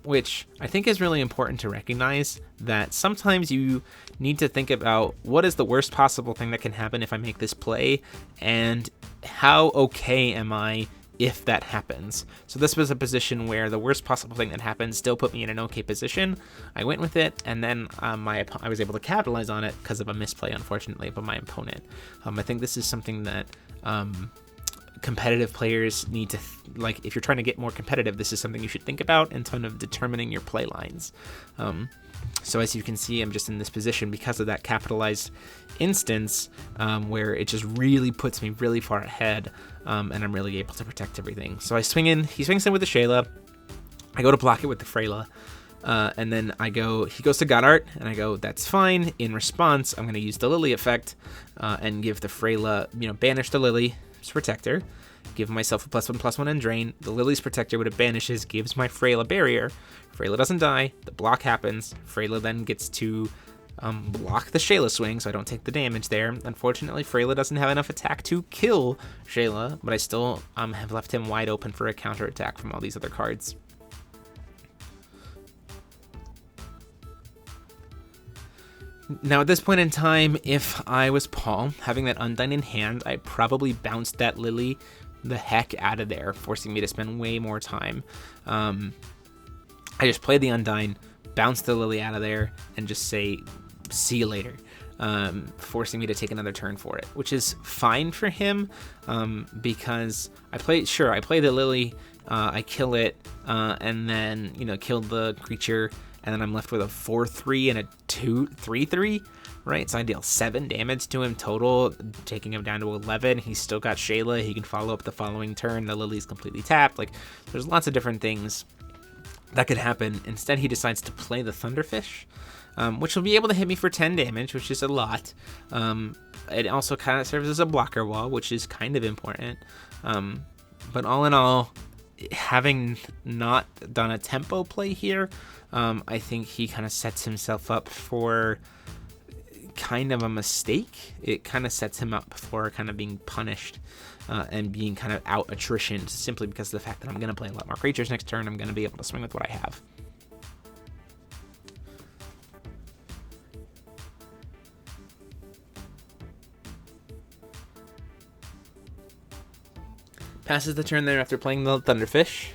Which I think is really important to recognize, that sometimes you need to think about what is the worst possible thing that can happen if I make this play, and how okay am I if that happens. So this was a position where the worst possible thing that happened still put me in an okay position. I went with it, and then I was able to capitalize on it because of a misplay, unfortunately, by my opponent. I think this is something that competitive players need to, if you're trying to get more competitive, this is something you should think about in terms of determining your play lines. So as you can see, I'm just in this position because of that capitalized instance, where it just really puts me really far ahead, and I'm really able to protect everything. So I swing in, he swings in with the Shaela, I go to block it with the Frayla, and then he goes to God Art, and I go, that's fine. In response, I'm going to use the Lily effect, and give the Frayla, banish the Lily's Protector, give myself a +1/+1 and drain. The Lily's Protector, when it banishes, gives my Frayla barrier. Frayla doesn't die, the block happens. Frayla then gets to block the Shaela swing, so I don't take the damage there. Unfortunately, Frayla doesn't have enough attack to kill Shaela, but I still have left him wide open for a counterattack from all these other cards. Now, at this point in time, if I was Paul, having that Undyne in hand, I probably bounced that Lily the heck out of there, forcing me to spend way more time. I just played the Undyne, bounced the Lily out of there, and just say, see you later, forcing me to take another turn for it, which is fine for him, because I play the Lily, I kill it, and then, kill the creature, and then I'm left with a 4/3 and a 3/3, right? So I deal 7 damage to him total, taking him down to 11. He's still got Shaela. He can follow up the following turn. The Lily's completely tapped. There's lots of different things that could happen. Instead, he decides to play the Thunderfish, which will be able to hit me for 10 damage, which is a lot. It also kind of serves as a blocker wall, which is kind of important. But all in all, having not done a tempo play here, I think he kind of sets himself up for kind of a mistake. It kind of sets him up for kind of being punished, and being kind of out attrition, simply because of the fact that I'm going to play a lot more creatures next turn. I'm going to be able to swing with what I have. Passes the turn there after playing the Thunderfish.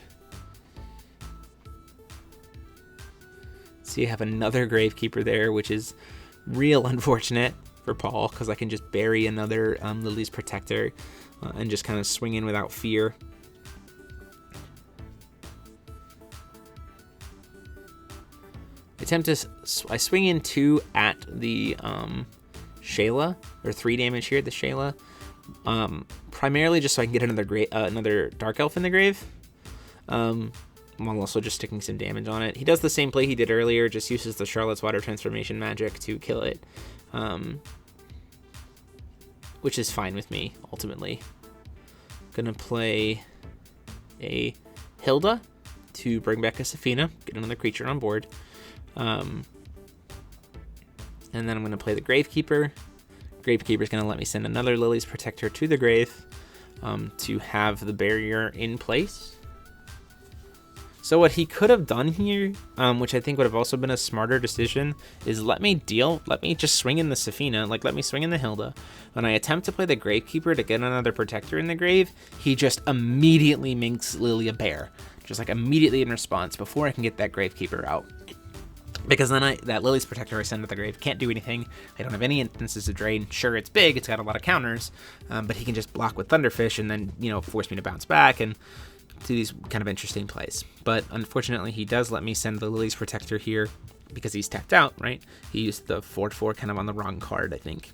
So you have another Gravekeeper there, which is real unfortunate for Paul, because I can just bury another Lily's Protector, and just kind of swing in without fear. I swing in 2 at the Shaela, or 3 damage here at the Shaela, primarily just so I can get another Dark Elf in the grave, while also just sticking some damage on it. He does the same play he did earlier, just uses the Charlotte's Water Transformation magic to kill it, which is fine with me, ultimately. Gonna play a Hilda to bring back a Safina, get another creature on board. And then I'm gonna play the Gravekeeper. Gravekeeper's gonna let me send another Lily's Protector to the grave, to have the barrier in place. So what he could have done here, which I think would have also been a smarter decision, is let me just swing in the Safina, let me swing in the Hilda. When I attempt to play the Gravekeeper to get another Protector in the grave, he just immediately makes Lily a bear. Just immediately in response, before I can get that Gravekeeper out. Because then that Lily's Protector I send to the grave can't do anything. I don't have any instances of drain. Sure, it's big, it's got a lot of counters, but he can just block with Thunderfish and then, force me to bounce back and do these kind of interesting plays. But unfortunately, he does let me send the Lily's Protector here because he's tapped out, right? He used the 4/4 kind of on the wrong card, I think.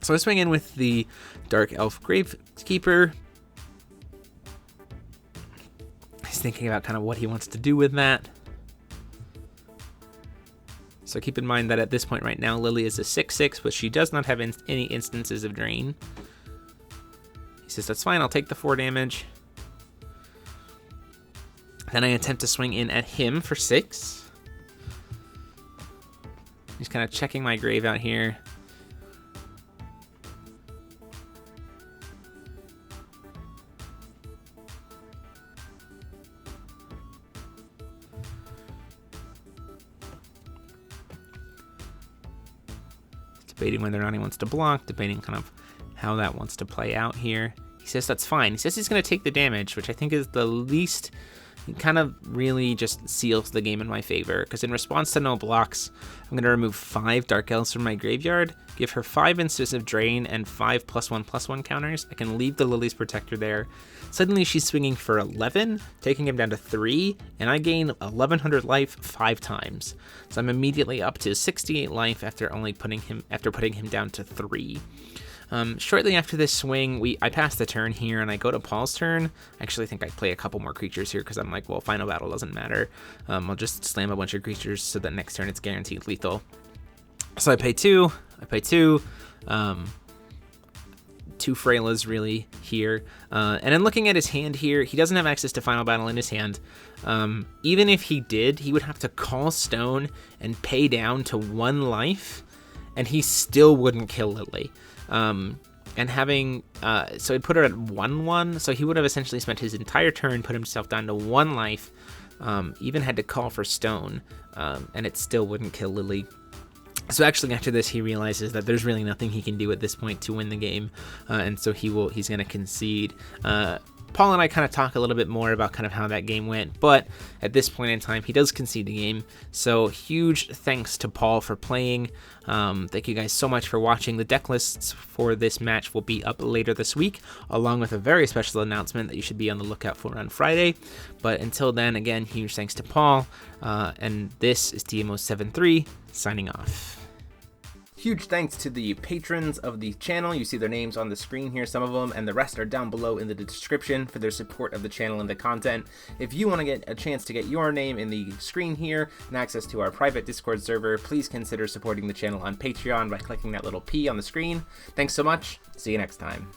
So I swing in with the Dark Elf Gravekeeper. He's thinking about kind of what he wants to do with that. So keep in mind that at this point right now, Lily is a 6/6, but she does not have any instances of drain. He says, that's fine, I'll take the 4 damage. Then I attempt to swing in at him for 6. He's kind of checking my grave out here. Debating whether or not he wants to block, debating kind of how that wants to play out here. He says that's fine. He says he's going to take the damage, which I think is the least, kind of really just seals the game in my favor, because in response to no blocks, I'm going to remove 5 Dark Elves from my graveyard, give her 5 instances of drain and 5 +1/+1 counters. I can leave the Lily's Protector there. Suddenly she's swinging for 11, taking him down to 3, and I gain 1100 life 5 times. So I'm immediately up to 68 life after putting him down to 3. Shortly after this swing, I pass the turn here, and I go to Paul's turn. I actually think I play a couple more creatures here, because I'm like, well, Final Battle doesn't matter. I'll just slam a bunch of creatures so that next turn it's guaranteed lethal. So I pay 2. Two Fraylas really here. And then looking at his hand here, he doesn't have access to Final Battle in his hand. Even if he did, he would have to call Stone and pay down to 1 life, and he still wouldn't kill Lily. And having, so he'd put her at 1/1, so he would have essentially spent his entire turn, put himself down to 1 life, even had to call for Stone, and it still wouldn't kill Lily. So actually after this, he realizes that there's really nothing he can do at this point to win the game, and so he's going to concede. Paul and I kind of talk a little bit more about kind of how that game went, but at this point in time, he does concede the game. So huge thanks to Paul for playing. Thank you guys so much for watching. The deck lists for this match will be up later this week, along with a very special announcement that you should be on the lookout for on Friday. But until then, again, huge thanks to Paul, and this is DMO73 signing off. Huge thanks to the patrons of the channel. You see their names on the screen here, some of them, and the rest are down below in the description for their support of the channel and the content. If you want to get a chance to get your name in the screen here and access to our private Discord server, please consider supporting the channel on Patreon by clicking that little P on the screen. Thanks so much. See you next time.